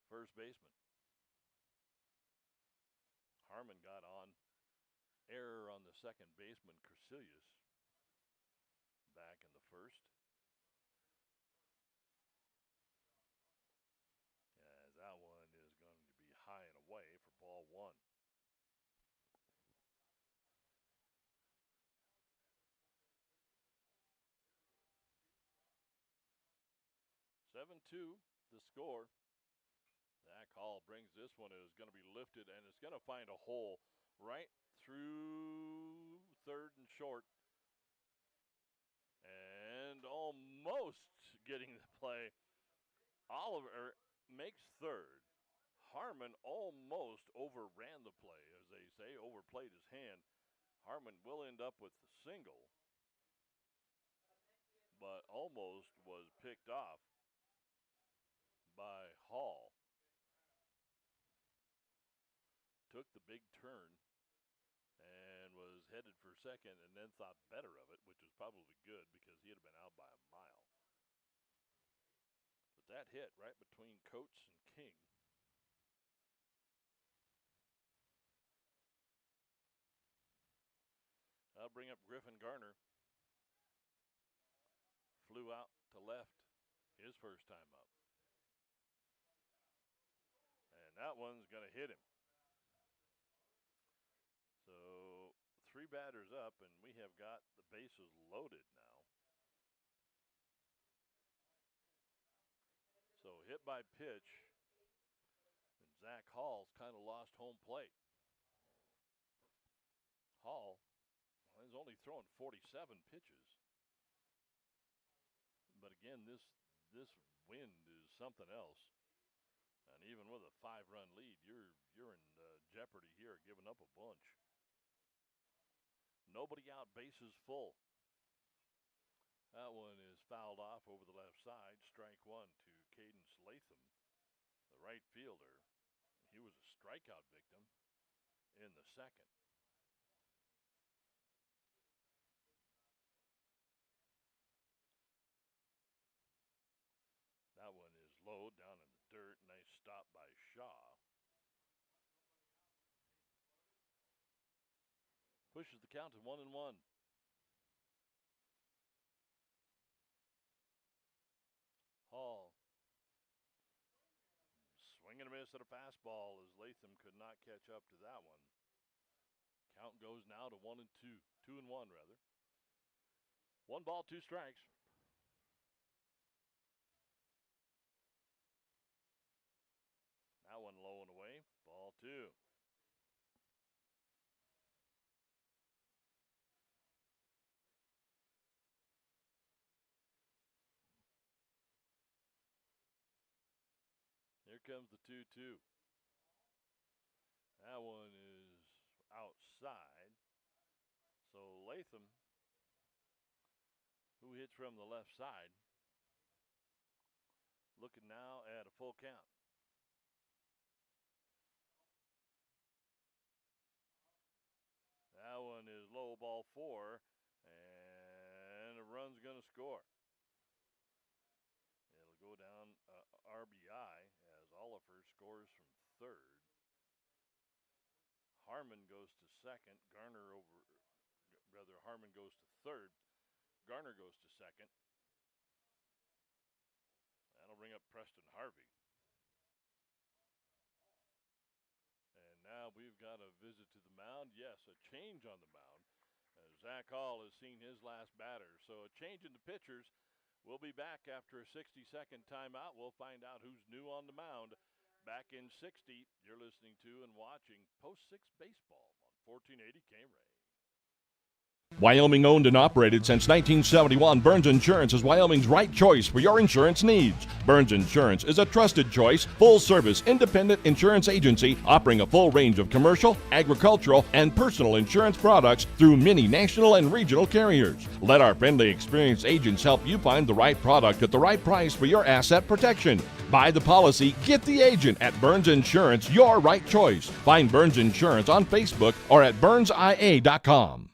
first baseman. Harmon got on error on the second baseman, Crecilius, back in the first. As that one is going to be high and away for ball 1. (7-2) the score. Zach Hall brings this one. It is going to be lifted, and it's going to find a hole right through third and short. And almost getting the play. Oliver makes third. Harmon almost overran the play, as they say, overplayed his hand. Harmon will end up with the single, but almost was picked off by Hall. Took the big turn and was headed for second and then thought better of it, which was probably good because he had been out by a mile. But that hit right between Coates and King. I'll bring up Griffin Garner. Flew out to left his first time up. And that one's going to hit him. So 3 batters up, and we have got the bases loaded now. So hit by pitch, and Zach Hall's kind of lost home plate. Hall is only throwing 47 pitches. But again, this wind is something else. And even with a 5-run lead, you're in jeopardy here, giving up a bunch. Nobody out, bases full. That one is fouled off over the left side. Strike 1 to Cadence Latham, the right fielder. He was a strikeout victim in the second. pushes the count to 1-1. Hall. Swing and a miss at a fastball as Latham could not catch up to that one. Count goes now to 1-2. 2-1, rather. 1 ball, 2 strikes. That one low and away. Ball 2. Here comes the 2-2. That one is outside. So Latham, who hits from the left side, looking now at a full count. That one is low, ball 4, and a run's going to score. It'll go down RBI as Oliver scores from third. Harmon goes to second. Harmon goes to third. Garner goes to second. That'll bring up Preston Harvey. And now we've got a visit to the mound. Yes, a change on the mound. Zach Hall has seen his last batter. So a change in the pitchers. We'll be back after a 60-second timeout. We'll find out who's new on the mound. Back in 60, you're listening to and watching Post 6 Baseball on 1480 K-Ray. Wyoming owned and operated since 1971, Burns Insurance is Wyoming's right choice for your insurance needs. Burns Insurance is a trusted choice, full-service, independent insurance agency offering a full range of commercial, agricultural, and personal insurance products through many national and regional carriers. Let our friendly, experienced agents help you find the right product at the right price for your asset protection. Buy the policy, get the agent at Burns Insurance, your right choice. Find Burns Insurance on Facebook or at burnsia.com.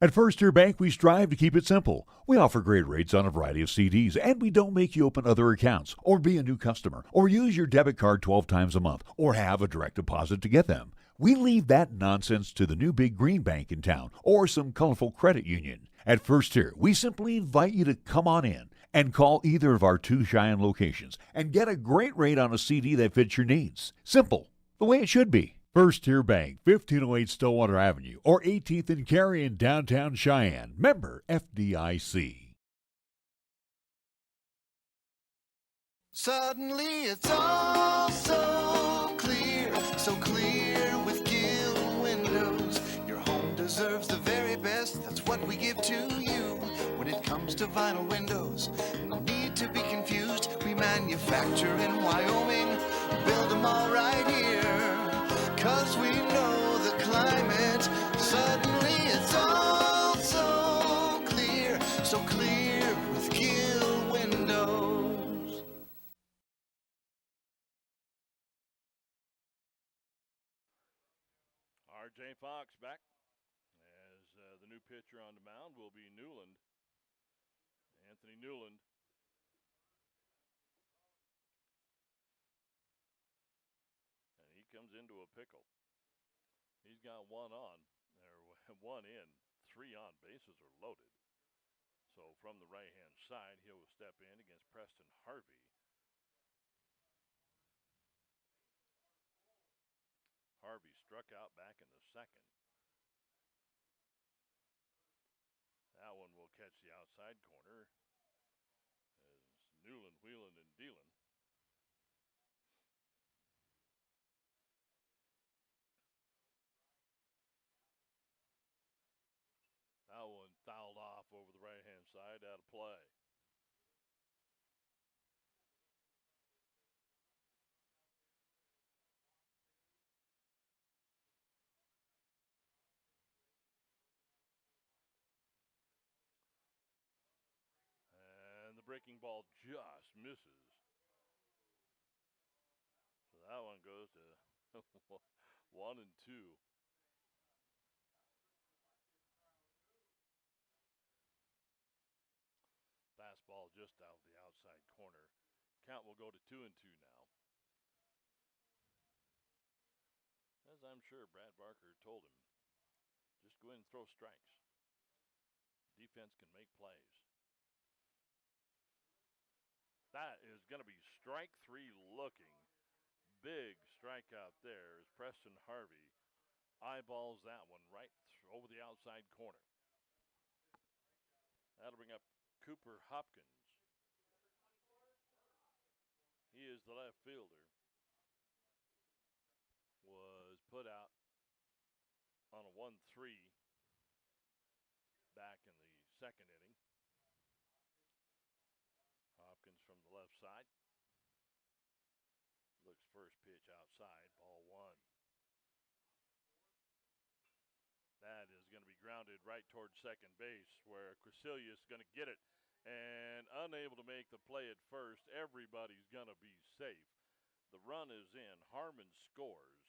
At First Tier Bank, we strive to keep it simple. We offer great rates on a variety of CDs, and we don't make you open other accounts, or be a new customer, or use your debit card 12 times a month, or have a direct deposit to get them. We leave that nonsense to the new big green bank in town, or some colorful credit union. At First Tier, we simply invite you to come on in and call either of our 2 Cheyenne locations and get a great rate on a CD that fits your needs. Simple, the way it should be. First Tier Bank, 1508 Stillwater Avenue, or 18th and Cary in downtown Cheyenne. Member FDIC. Suddenly it's all so clear with Gill Windows. Your home deserves the very best, that's what we give to you. When it comes to vinyl windows, no need to be confused. We manufacture in Wyoming, build them all right here. 'Cause we know the climate, suddenly it's all so clear with Gill Windows. R.J. Fox back as the new pitcher on the mound will be Newland. Anthony Newland. And he comes into a pickle. He's got 1 on, or 1 in, 3 on, bases are loaded. So from the right-hand side, he will step in against Preston Harvey. Harvey struck out back in the second. That one will catch the outside corner as Newland wheeling and dealing. That one fouled off over the right-hand side, out of play. And the breaking ball just misses. So that one goes to 1-2. just out the outside corner. Count will go to 2-2 now. As I'm sure Brad Barker told him, just go in and throw strikes. Defense can make plays. That is going to be strike 3 looking. Big strikeout there as Preston Harvey eyeballs that one right over the outside corner. That'll bring up Cooper Hopkins. He is the left fielder. Was put out on a 1-3 back in the second inning. Hopkins from the left side. Looks first pitch outside, ball 1. That is going to be grounded right towards second base where Cresilius is going to get it. And unable to make the play at first, everybody's going to be safe. The run is in. Harmon scores.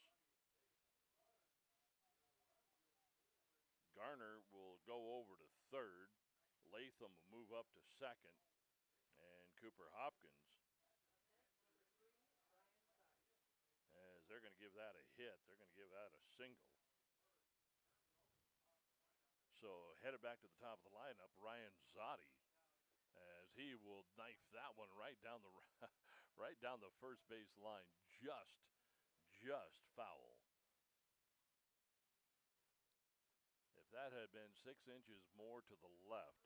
Garner will go over to third. Latham will move up to second. And Cooper Hopkins, as they're going to give that a hit. They're going to give that a single. So headed back to the top of the lineup, Ryan Zotti, as he will knife that one right down the right down the first base line, just foul. If that had been 6 inches more to the left,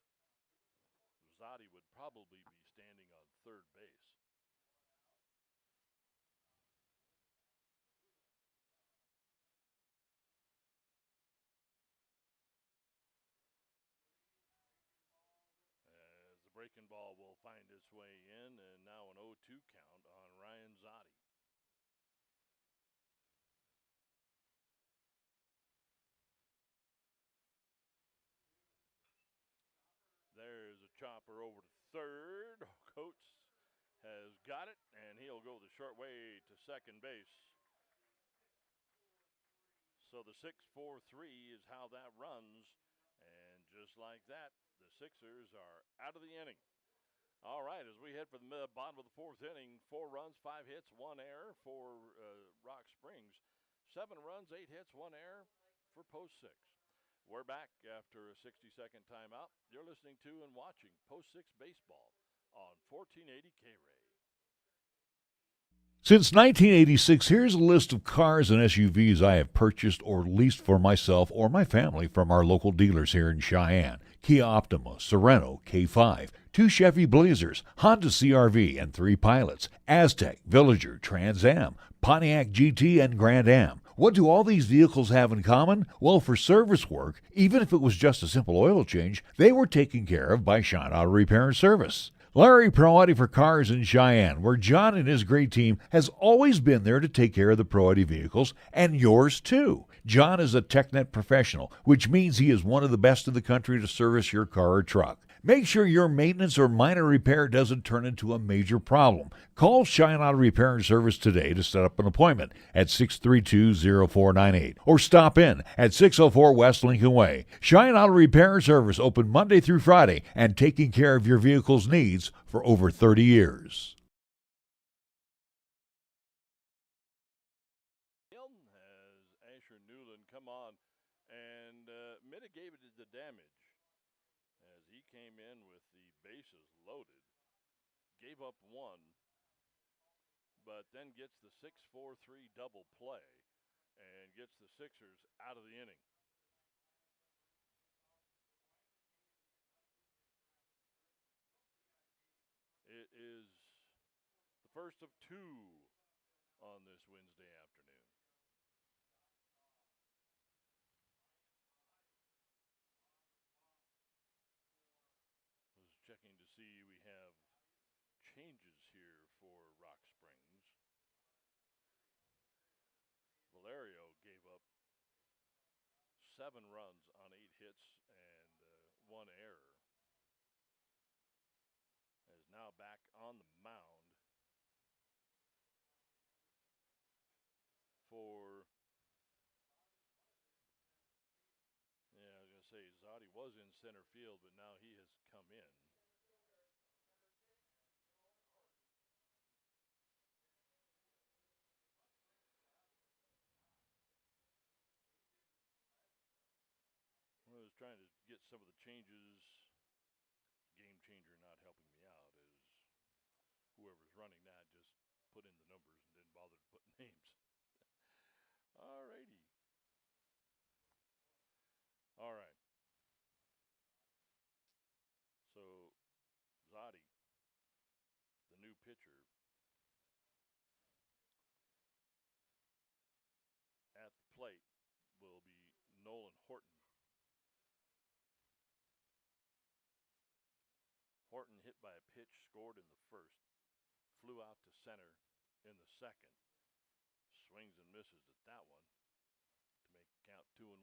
Zotti would probably be standing on third base. As the breaking ball will find its way in, and now an 0-2 count on Ryan Zotti. There's a chopper over to third. Coates has got it, and he'll go the short way to second base. So the 6-4-3 is how that runs. And just like that, the Sixers are out of the inning. All right, as we head for the bottom of the fourth inning, 4 runs, 5 hits, 1 error for Rock Springs. 7 runs, 8 hits, 1 error for Post 6. We're back after a 60-second timeout. You're listening to and watching Post 6 Baseball on 1480 K-Ray. Since 1986, here's a list of cars and SUVs I have purchased or leased for myself or my family from our local dealers here in Cheyenne. Kia Optima, Sorento, K5, 2 Chevy Blazers, Honda CR-V and 3 Pilots, Aztec, Villager, Trans Am, Pontiac GT, and Grand Am. What do all these vehicles have in common? Well, for service work, even if it was just a simple oil change, they were taken care of by Shine Auto Repair and Service. Larry Pro-Audi for Cars in Cheyenne, where John and his great team has always been there to take care of the Pro-Audi vehicles, and yours too. John is a TechNet professional, which means he is one of the best in the country to service your car or truck. Make sure your maintenance or minor repair doesn't turn into a major problem. Call Shine Auto Repair and Service today to set up an appointment at 632-0498 or stop in at 604 West Lincoln Way. Shine Auto Repair and Service open Monday through Friday and taking care of your vehicle's needs for over 30 years. Has Asher Newland come on and mitigated the damage as he came in with the bases loaded, gave up 1, but then gets the 6-4-3 double play and gets the Sixers out of the inning. It is the first of 2 on this Wednesday afternoon. Was checking to see we have changes here for Rock Springs. Valerio gave up 7 runs on 8 hits and 1 error. Is now back on the mound for, I was going to say Zotti was in center field, but now he has come in. trying to get some of the changes. Game changer not helping me out is whoever's running that just put in the numbers and didn't bother to put names. All righty. All right. So, Zadi, the new pitcher, at the plate will be Nolan Horton. Horton hit by a pitch, scored in the first, flew out to center in the second, swings and misses at that one to make it count 2-1.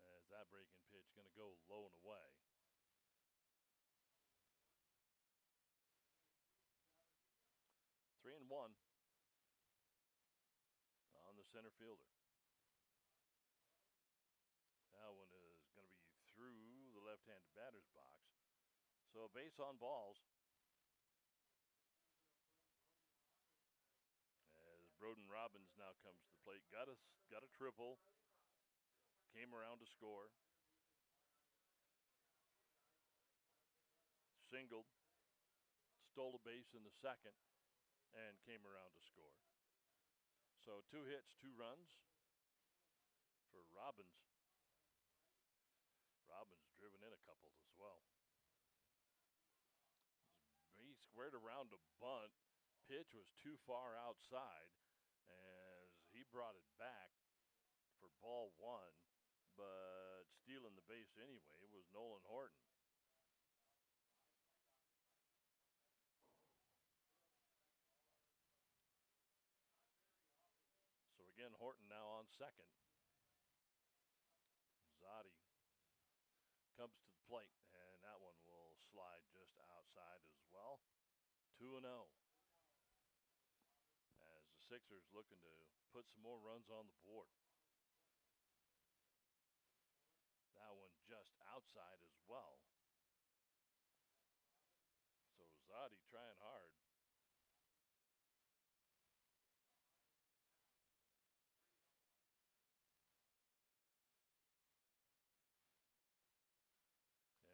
As that breaking pitch going to go low and away. Three and one on the center fielder. That one is going to be through the left-handed batter's box. So a base on balls. As Broden Robbins now comes to the plate. Got a triple. Came around to score. Singled. Stole a base in the second. And came around to score. So 2 hits, 2 runs for Robbins. Robbins driven in a couple as well. He squared around a bunt. Pitch was too far outside as he brought it back for ball 1, but stealing the base anyway was Nolan Horton. So again, Horton now on second. Zadi comes to the plate, and that one will slide just outside as well. 2-0. As the Sixers looking to put some more runs on the board. That one just outside as well. So Zadi trying hard.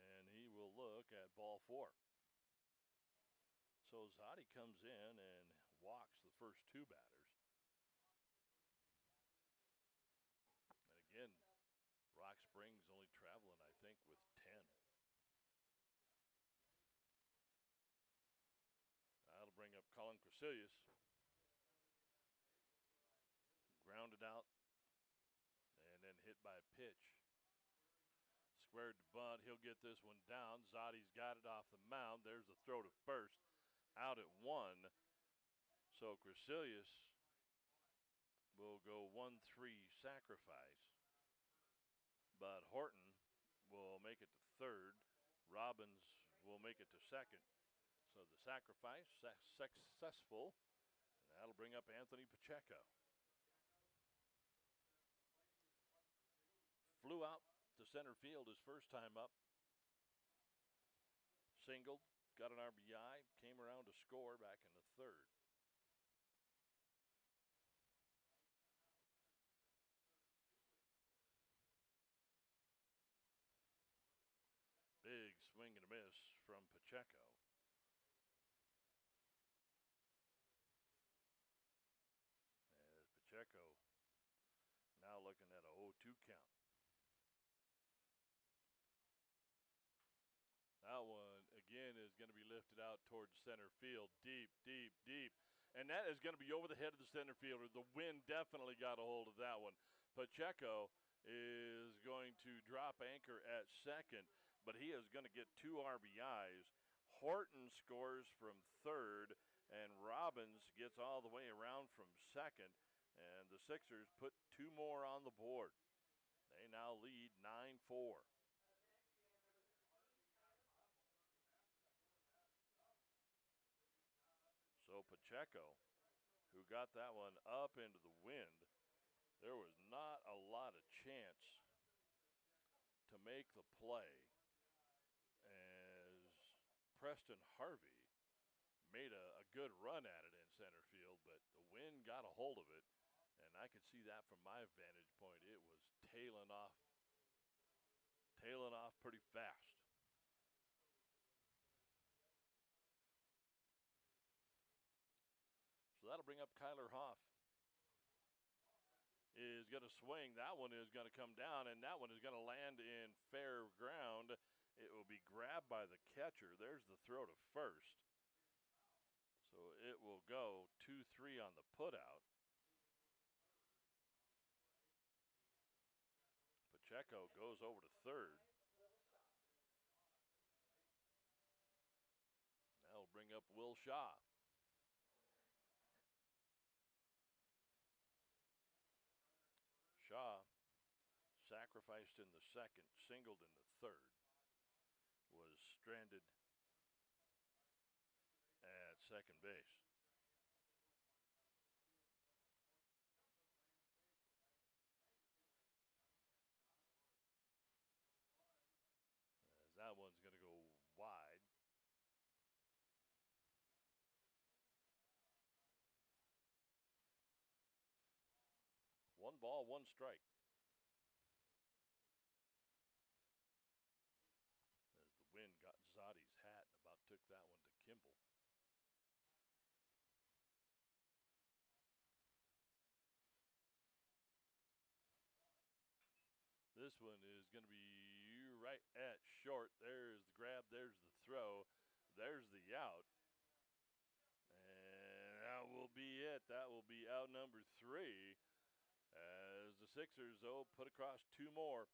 And he will look at ball 4. So Zadi comes in and walks the first 2 batters. And again, Rock Springs only traveling, I think, with 10. That'll bring up Colin Crecilius. Grounded out and then hit by a pitch. Squared to bunt. He'll get this one down. Zadi's got it off the mound. There's the throw to first. Out at 1. So Crecilius will go 1-3 sacrifice. But Horton will make it to third. Robbins will make it to second. So the sacrifice successful. And that'll bring up Anthony Pacheco. Flew out to center field his first time up. Singled, got an RBI, came around to score back in the third. Big swing and a miss from Pacheco. As Pacheco now looking at a 0-2 count. That one, again, is going to be lifted out towards center field. Deep, deep, deep. And that is going to be over the head of the center fielder. The wind definitely got a hold of that one. Pacheco is going to drop anchor at second, but he is going to get 2 RBIs. Horton scores from third, and Robbins gets all the way around from second. And the Sixers put 2 more on the board. They now lead 9-4. So Pacheco, who got that one up into the wind, there was not a lot of chance to make the play as Preston Harvey made a good run at it in center field, but the wind got a hold of it, and I could see that from my vantage point. It was tailing off pretty fast. So that'll bring up Kyler Hoff. Is going to swing. That one is going to come down, and that one is going to land in fair ground. It will be grabbed by the catcher. There's the throw to first. So it will go 2-3 on the putout. Pacheco goes over to third. That'll bring up Will Shaw. Shaw sacrificed in the second, singled in the third, was stranded at second base. As that one's going to go wide. One ball, one strike. As the wind got Zotti's hat and about took that one to Kimball. This one is going to be right at short. There's the grab. There's the throw. There's the out. And that will be it. That will be out number 3. As the Sixers, though, put across 2 more.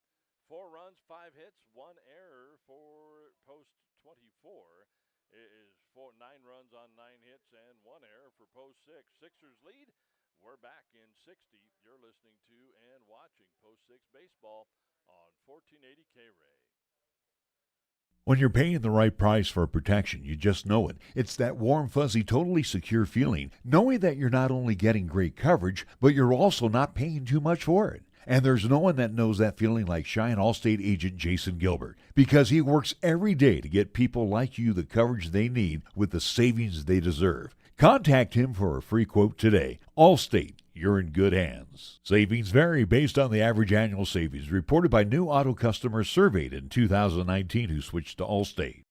4 runs, 5 hits, 1 error for post 24. It is 9 runs on 9 hits and 1 error for post 6. Sixers lead. We're back in 60. You're listening to and watching Post 6 Baseball on 1480 K-Ray. When you're paying the right price for protection, you just know it. It's that warm, fuzzy, totally secure feeling, knowing that you're not only getting great coverage, but you're also not paying too much for it. And there's no one that knows that feeling like Cheyenne Allstate agent Jason Gilbert, because he works every day to get people like you the coverage they need with the savings they deserve. Contact him for a free quote today. Allstate, you're in good hands. Savings vary based on the average annual savings reported by new auto customers surveyed in 2019 who switched to Allstate.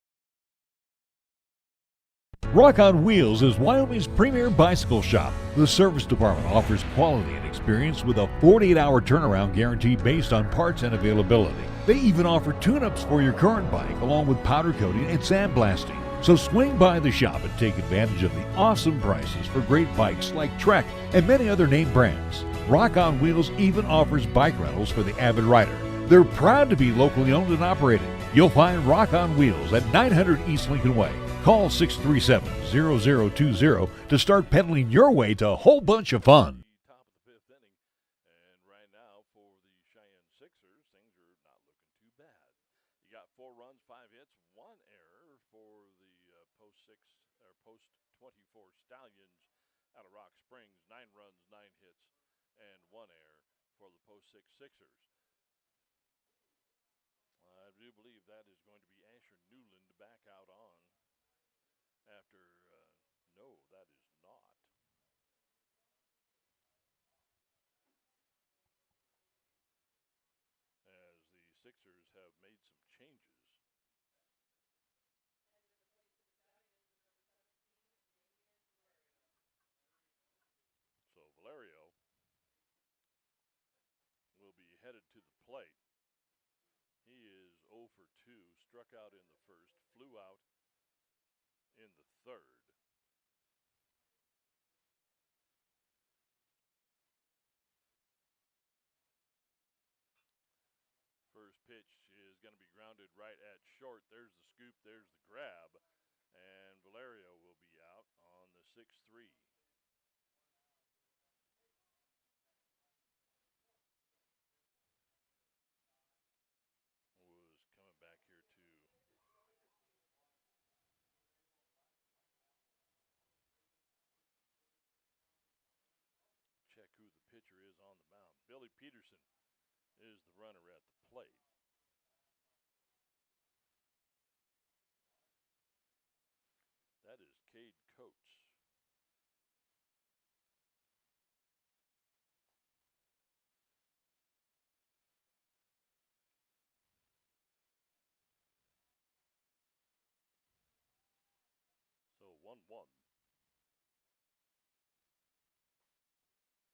Rock on Wheels is Wyoming's premier bicycle shop. The service department offers quality and experience with a 48-hour turnaround guarantee based on parts and availability. They even offer tune-ups for your current bike along with powder coating and sandblasting. So swing by the shop and take advantage of the awesome prices for great bikes like Trek and many other name brands. Rock on Wheels even offers bike rentals for the avid rider. They're proud to be locally owned and operated. You'll find Rock on Wheels at 900 East Lincoln Way. Call 637-0020 to start pedaling your way to a whole bunch of fun. Top of the 5th inning. And right now for the Cheyenne Sixers, things are not looking too bad. You got 4 runs, 5 hits, 1 error for the post 24 Stallions out of Rock Springs. 9 runs, 9 hits, and 1 error for the post 6 Sixers. I do believe that is going to be Asher Newland back out on after, no, that is not. As the Sixers have made some changes. So Valerio will be headed to the plate. He is 0 for 2, struck out in the first, flew out in the third. First pitch is going to be grounded right at short. There's the scoop, there's the grab, and Valerio will be out on the 6-3. Was coming back here to check who the pitcher is on the mound. Billy Peterson is the runner at the plate. Coates. So 1-1.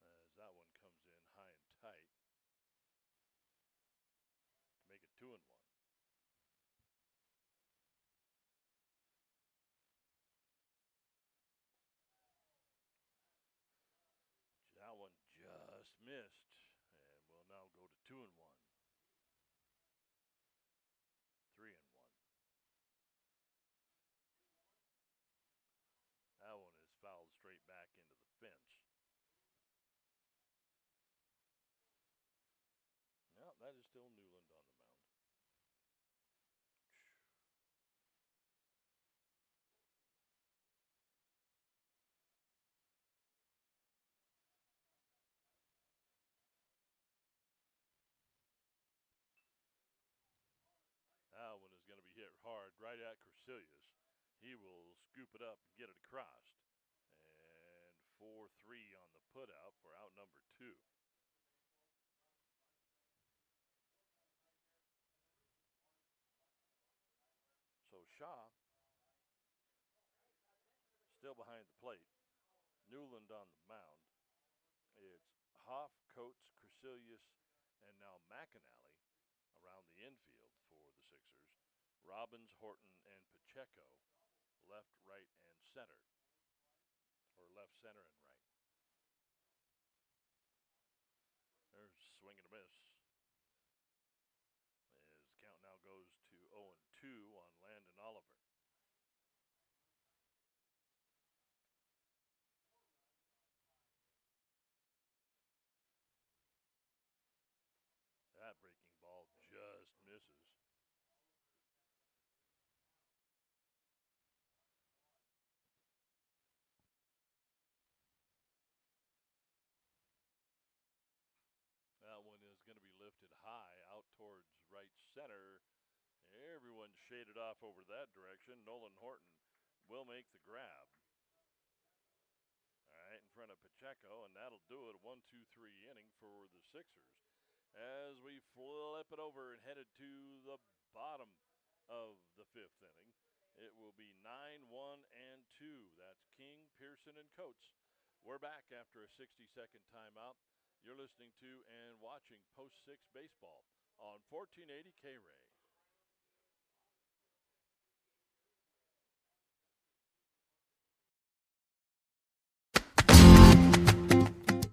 As that one comes in high and tight to make it 2-1. That one just missed, and we'll now go to 2-1. 3-1. That one is fouled straight back into the fence. No, that is still Newland on the mound. That one is going to be hit hard right at Crecilius. He will scoop it up and get it across. And 4-3 on the putout for out number 2. So Shaw still behind the plate. Newland on the mound. It's Hoff, Coates, Crecilius, and now McAnally around the infield for the Sixers. Robbins, Horton, and Pacheco left, right, and center. Or left, center, and right. There's swing and a miss. His count now goes to 0-2 on Landon Oliver. That breaking ball just misses. That one is going to be lifted high out towards right center. Everyone shaded off over that direction. Nolan Horton will make the grab. All right, in front of Pacheco, and that'll do it. 1-2-3 inning for the Sixers. As we flip it over and headed to the bottom of the 5th inning, it will be 9-1-2. That's King, Pearson, and Coates. We're back after a 60-second timeout. You're listening to and watching Post 6 Baseball on 1480 K-Ray.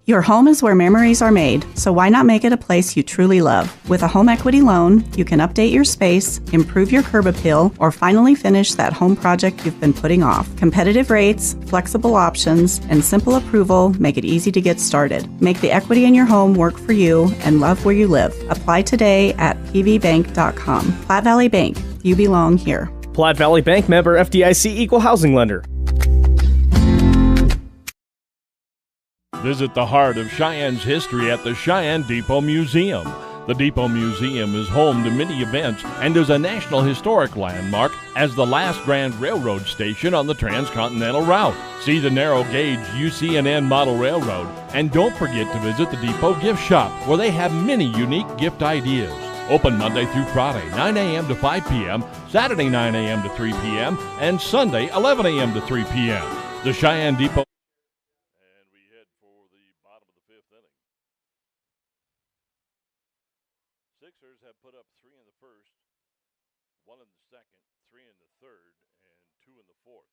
Your home is where memories are made, so why not make it a place you truly love? With a home equity loan, you can update your space, improve your curb appeal, or finally finish that home project you've been putting off. Competitive rates, flexible options, and simple approval make it easy to get started. Make the equity in your home work for you and love where you live. Apply today at pvbank.com. Platte Valley Bank, you belong here. Platte Valley Bank, member FDIC, equal housing lender. Visit the heart of Cheyenne's history at the Cheyenne Depot Museum. The Depot Museum is home to many events and is a National Historic Landmark as the last Grand Railroad station on the Transcontinental Route. See the narrow gauge UCNN model railroad, and don't forget to visit the Depot Gift Shop, where they have many unique gift ideas. Open Monday through Friday, 9 a.m. to 5 p.m., Saturday 9 a.m. to 3 p.m., and Sunday 11 a.m. to 3 p.m. The Cheyenne Depot. Sixers have put up 3 in the first, 1 in the second, 3 in the third, and 2 in the fourth.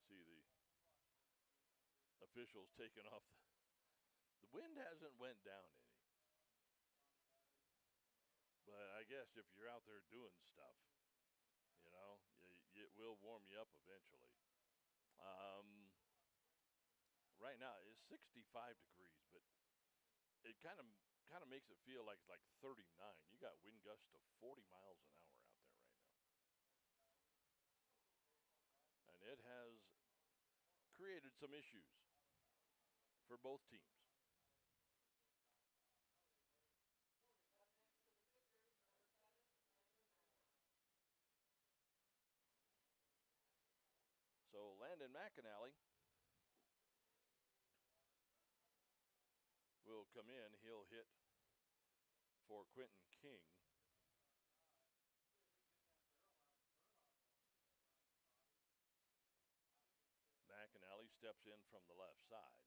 See the officials taking off. The wind hasn't went down any. But I guess if you're out there doing stuff, you know, it will warm you up eventually. Right now it's 65 degrees, but it kind of makes it feel like it's like 39. You got wind gusts to 40 miles an hour out there right now. And it has created some issues for both teams. Landon McAnally will come in. He'll hit for Quentin King. McAnally steps in from the left side.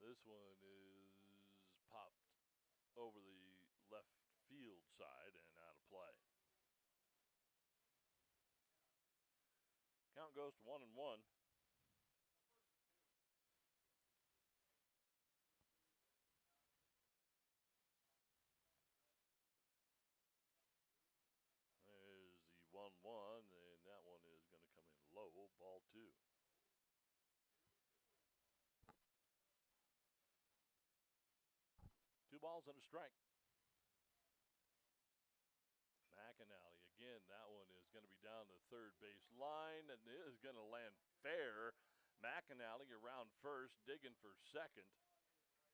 This one is popped over the left field side and out of play. Count goes to 1-1. There's the 1-1, and that one is going to come in low, ball 2. Two balls and a strike. McAnally, again, that one is going to be down the third base line, and it is going to land fair. McAnally around first, digging for second,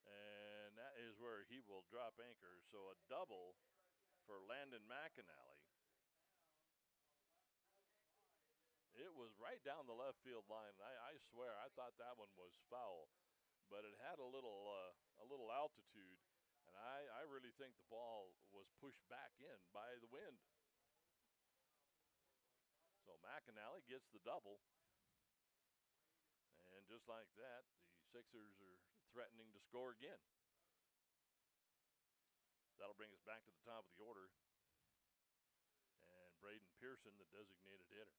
and that is where he will drop anchor. So a double for Landon McAnally. It was right down the left field line. I swear, I thought that one was foul, but it had a little altitude, and I really think the ball was pushed back in by the wind. So McAnally gets the double, and just like that, the Sixers are threatening to score again. That'll bring us back to the top of the order, and Braden Pearson, the designated hitter.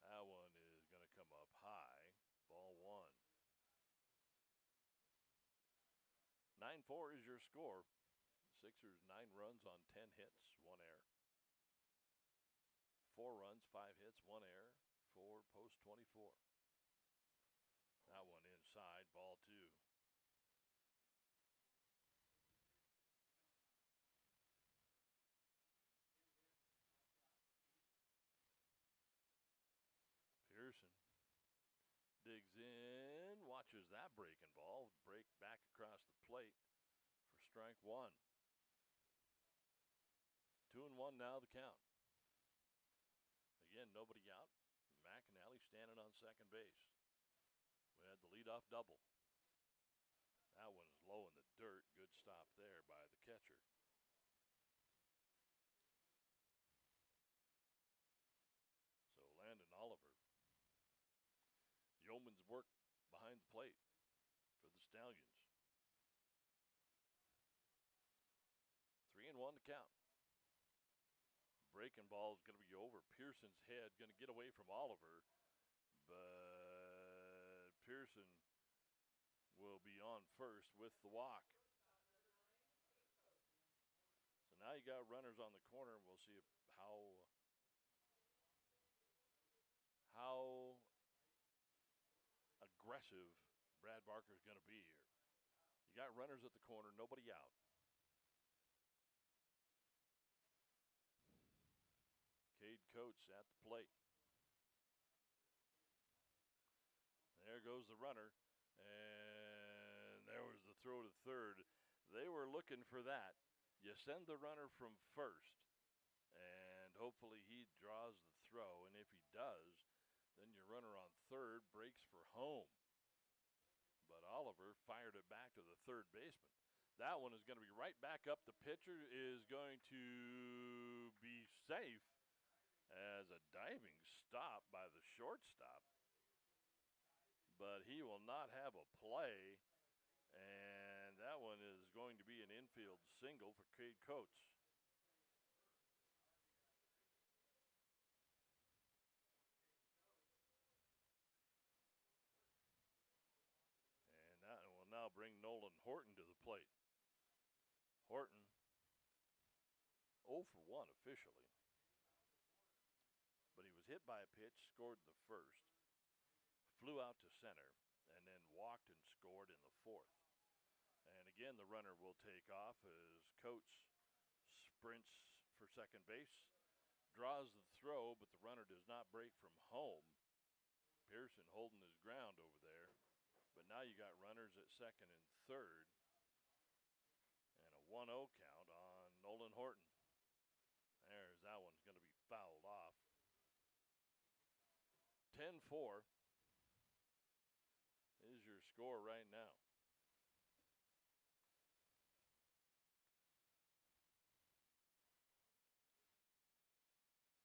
That one is going to come up high. Ball 1. 9-4 is your score. Sixers 9 runs on 10 hits, 1 error. 4 runs, 5 hits, 1 error for post 24. That one inside, ball 2. Pearson digs in, watches that breaking ball, break back across the plate for strike 1. 2-1 now the count. Again, nobody out. McAnally standing on second base. We had the leadoff double. That one is low in the dirt. Good stop there by the catcher. So Landon Oliver. Yeoman's work behind the plate for the Stallions. 3-1 to count. Breaking ball is going to be over Pearson's head, going to get away from Oliver, but Pearson will be on first with the walk. So now you got runners on the corner, and we'll see how aggressive Brad Barker is going to be here. You got runners at the corner, nobody out. Cade Coates at the plate. There goes the runner, and there was the throw to third. They were looking for that. You send the runner from first, and hopefully he draws the throw, and if he does, then your runner on third breaks for home. But Oliver fired it back to the third baseman. That one is going to be right back up. The pitcher is going to be safe as a diving stop by the shortstop. But he will not have a play, and that one is going to be an infield single for Cade Coates. And that will now bring Nolan Horton to the plate. Horton 0 for 1 officially. But he was hit by a pitch, scored in the first, flew out to center, and then walked and scored in the fourth. And again, the runner will take off as Coates sprints for second base, draws the throw, but the runner does not break from home. Pearson holding his ground over there But now you got runners at second and third. And a 1-0 count on Nolan Horton. There's that one's going to be fouled off. 10-4 is your score right now.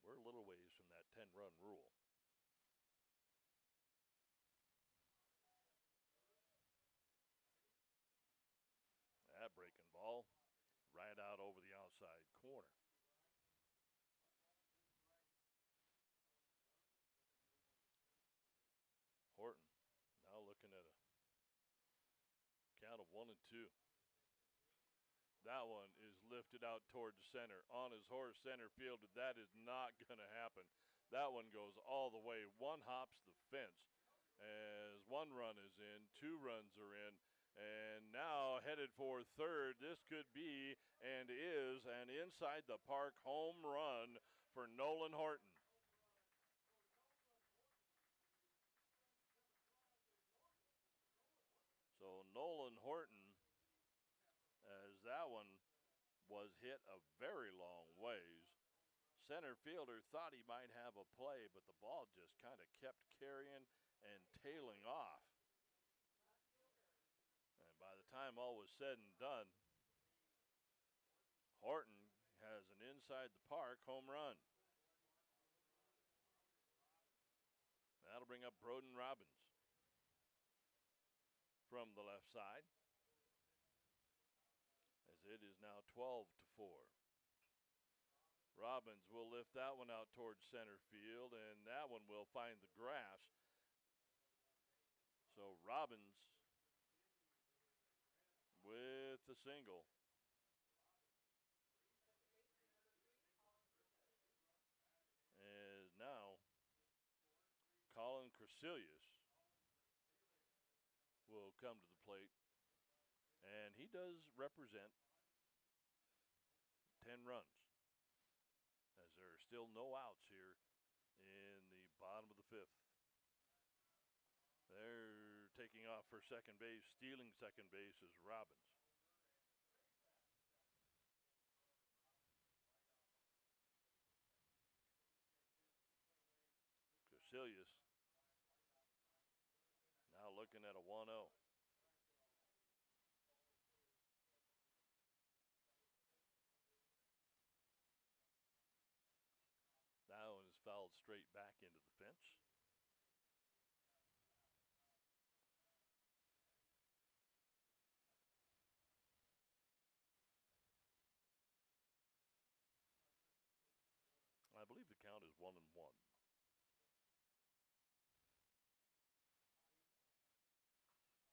We're a little ways from that 10-run rule. That breaking ball right out over the outside corner. Horton now looking at a count of 1-2. That one is lifted out towards center on his horse center field. That is not going to happen. That one goes all the way. One hops the fence as one run is in, 2 runs are in, and now headed for third. This could be and is an inside the park home run for Nolan Horton. So Nolan Horton, as that one was hit a very long ways. Center fielder thought he might have a play, but the ball just kind of kept carrying and tailing off. And by the time all was said and done, Horton has an inside the park home run. That'll bring up Broden Robbins from the left side, as it is now 12-4. Robbins will lift that one out towards center field, and that one will find the grass. So Robbins with the single. And now Colin Crecilius will come to the plate, and he does represent 10 runs, as there are still no outs here in the bottom of the 5th. They're taking off for second base. Stealing second base is Robbins. Crecilius now looking at a 1-0. That one is fouled straight back into the fence. I believe the count is 1-1.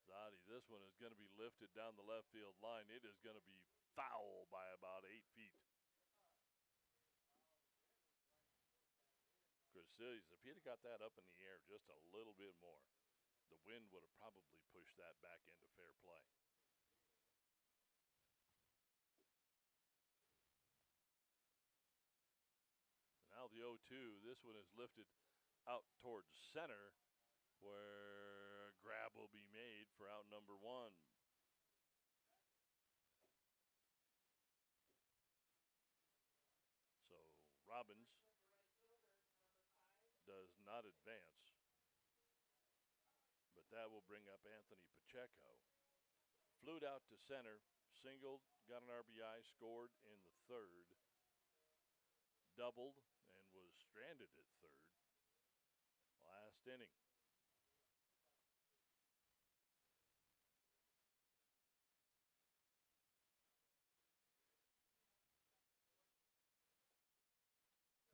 Zadi, this one is going to be lifted down the left field line. It is going to be foul by about 8 feet. Crecilius, if he'd have got that up in the air just a little bit more, the wind would have probably pushed that back into fair play. Now the 0-2, this one is lifted out towards center, where a grab will be made for out number 1. So Robbins does not advance, but that will bring up Anthony Pacheco. Flew out to center, singled, got an RBI, scored in the 3rd, doubled, and was stranded at 3rd last inning.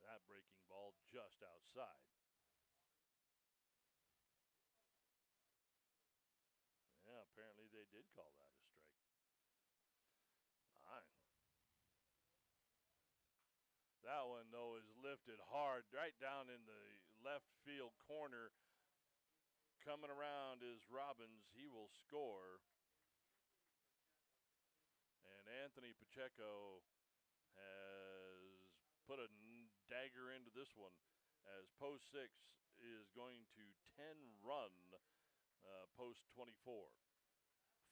That breaking ball just outside. Yeah, apparently they did call that a strike. All right. That one, though, is lifted hard right down in the left field corner. Coming around is Robbins. He will score. And Anthony Pacheco has put a dagger into this one, as post 6 is going to 10-run post 24.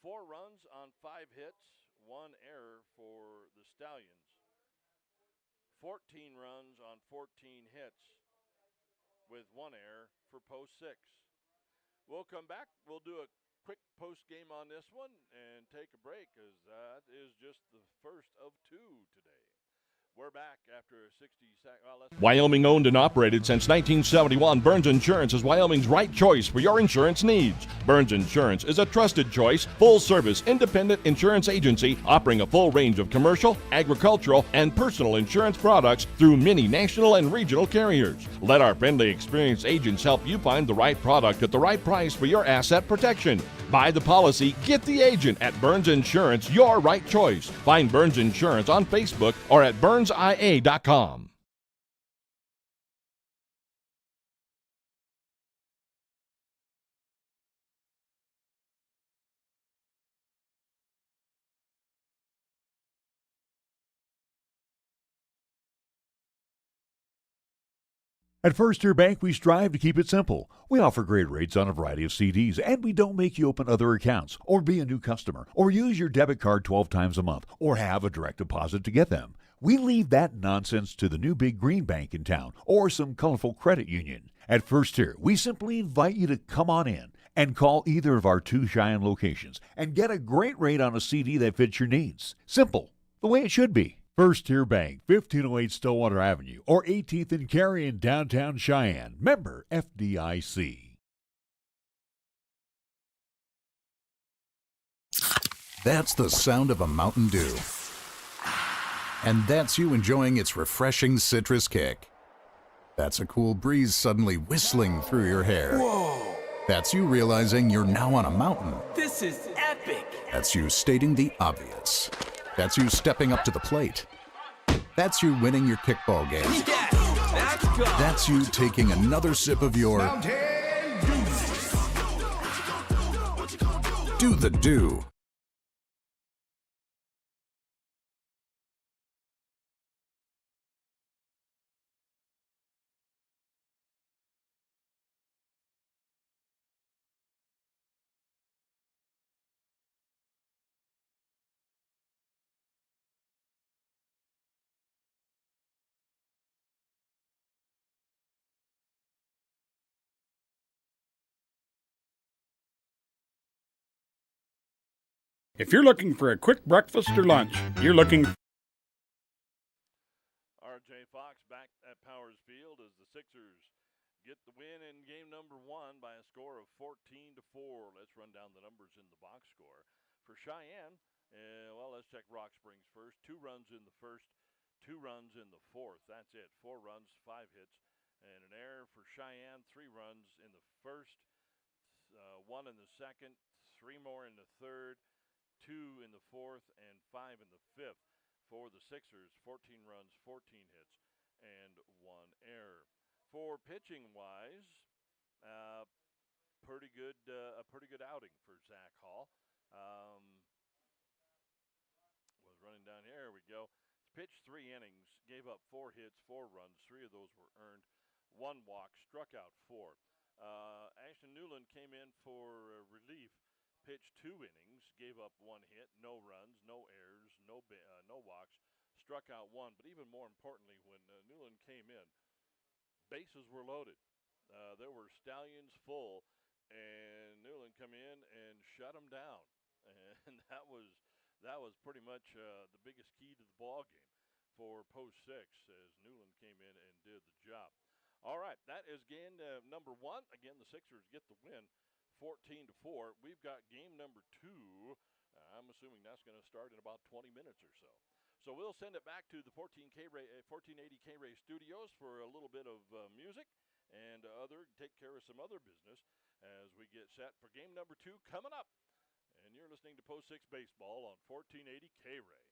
4 runs on 5 hits, 1 error for the Stallions. 14 runs on 14 hits with 1 error for post 6. We'll come back. We'll do a quick post game on this one and take a break because that is just the first of 2 today. We're back after a 60-second. Wyoming owned and operated since 1971, Burns Insurance is Wyoming's right choice for your insurance needs. Burns Insurance is a trusted choice, full-service, independent insurance agency offering a full range of commercial, agricultural, and personal insurance products through many national and regional carriers. Let our friendly, experienced agents help you find the right product at the right price for your asset protection. Buy the policy, get the agent at Burns Insurance, your right choice. Find Burns Insurance on Facebook or at burnsia.com. At First Tier Bank, we strive to keep it simple. We offer great rates on a variety of CDs, and we don't make you open other accounts, or be a new customer, or use your debit card 12 times a month, or have a direct deposit to get them. We leave that nonsense to the new big green bank in town, or some colorful credit union. At First Tier, we simply invite you to come on in and call either of our 2 Cheyenne locations and get a great rate on a CD that fits your needs. Simple, the way it should be. First Tier Bank, 1508 Stillwater Avenue, or 18th and Cary in downtown Cheyenne. Member FDIC. That's the sound of a Mountain Dew. And that's you enjoying its refreshing citrus kick. That's a cool breeze suddenly whistling through your hair. Whoa! That's you realizing you're now on a mountain. This is epic! That's you stating the obvious. That's you stepping up to the plate. That's you winning your kickball game. Yes, let's go! That's you taking another sip of your Mountain Dew. Do the Dew. If you're looking for a quick breakfast or lunch, you're looking. RJ Fox back at Powers Field as the Sixers get the win in game number 1 by a score of 14-4. Let's run down the numbers in the box score. For Cheyenne, let's check Rock Springs first. 2 runs in the first, 2 runs in the fourth. That's it. 4 runs, 5 hits, and an error for Cheyenne. 3 runs in the first, 1 in the second, 3 more in the third, 2 in the fourth, and 5 in the fifth. For the Sixers, 14 runs, 14 hits, and 1 error. For pitching-wise, a pretty good outing for Zach Hall. Was running down here. We go. Pitched 3 innings, gave up 4 hits, 4 runs. 3 of those were earned. 1 walk, struck out 4. Ashton Newland came in for relief. Pitched 2 innings, gave up 1 hit, no runs, no errors, no walks, struck out 1. But even more importantly, when Newland came in, bases were loaded. There were Stallions full, and Newland come in and shut them down. And that was pretty much the biggest key to the ball game for post 6 as Newland came in and did the job. All right, that is game number 1. Again, the Sixers get the win. 14-4. We've got game number 2. I'm assuming that's going to start in about 20 minutes or so. So we'll send it back to the 1480 K-Ray studios for a little bit of music and take care of some other business as we get set for game number 2 coming up. And you're listening to Post 6 Baseball on 1480 K-Ray.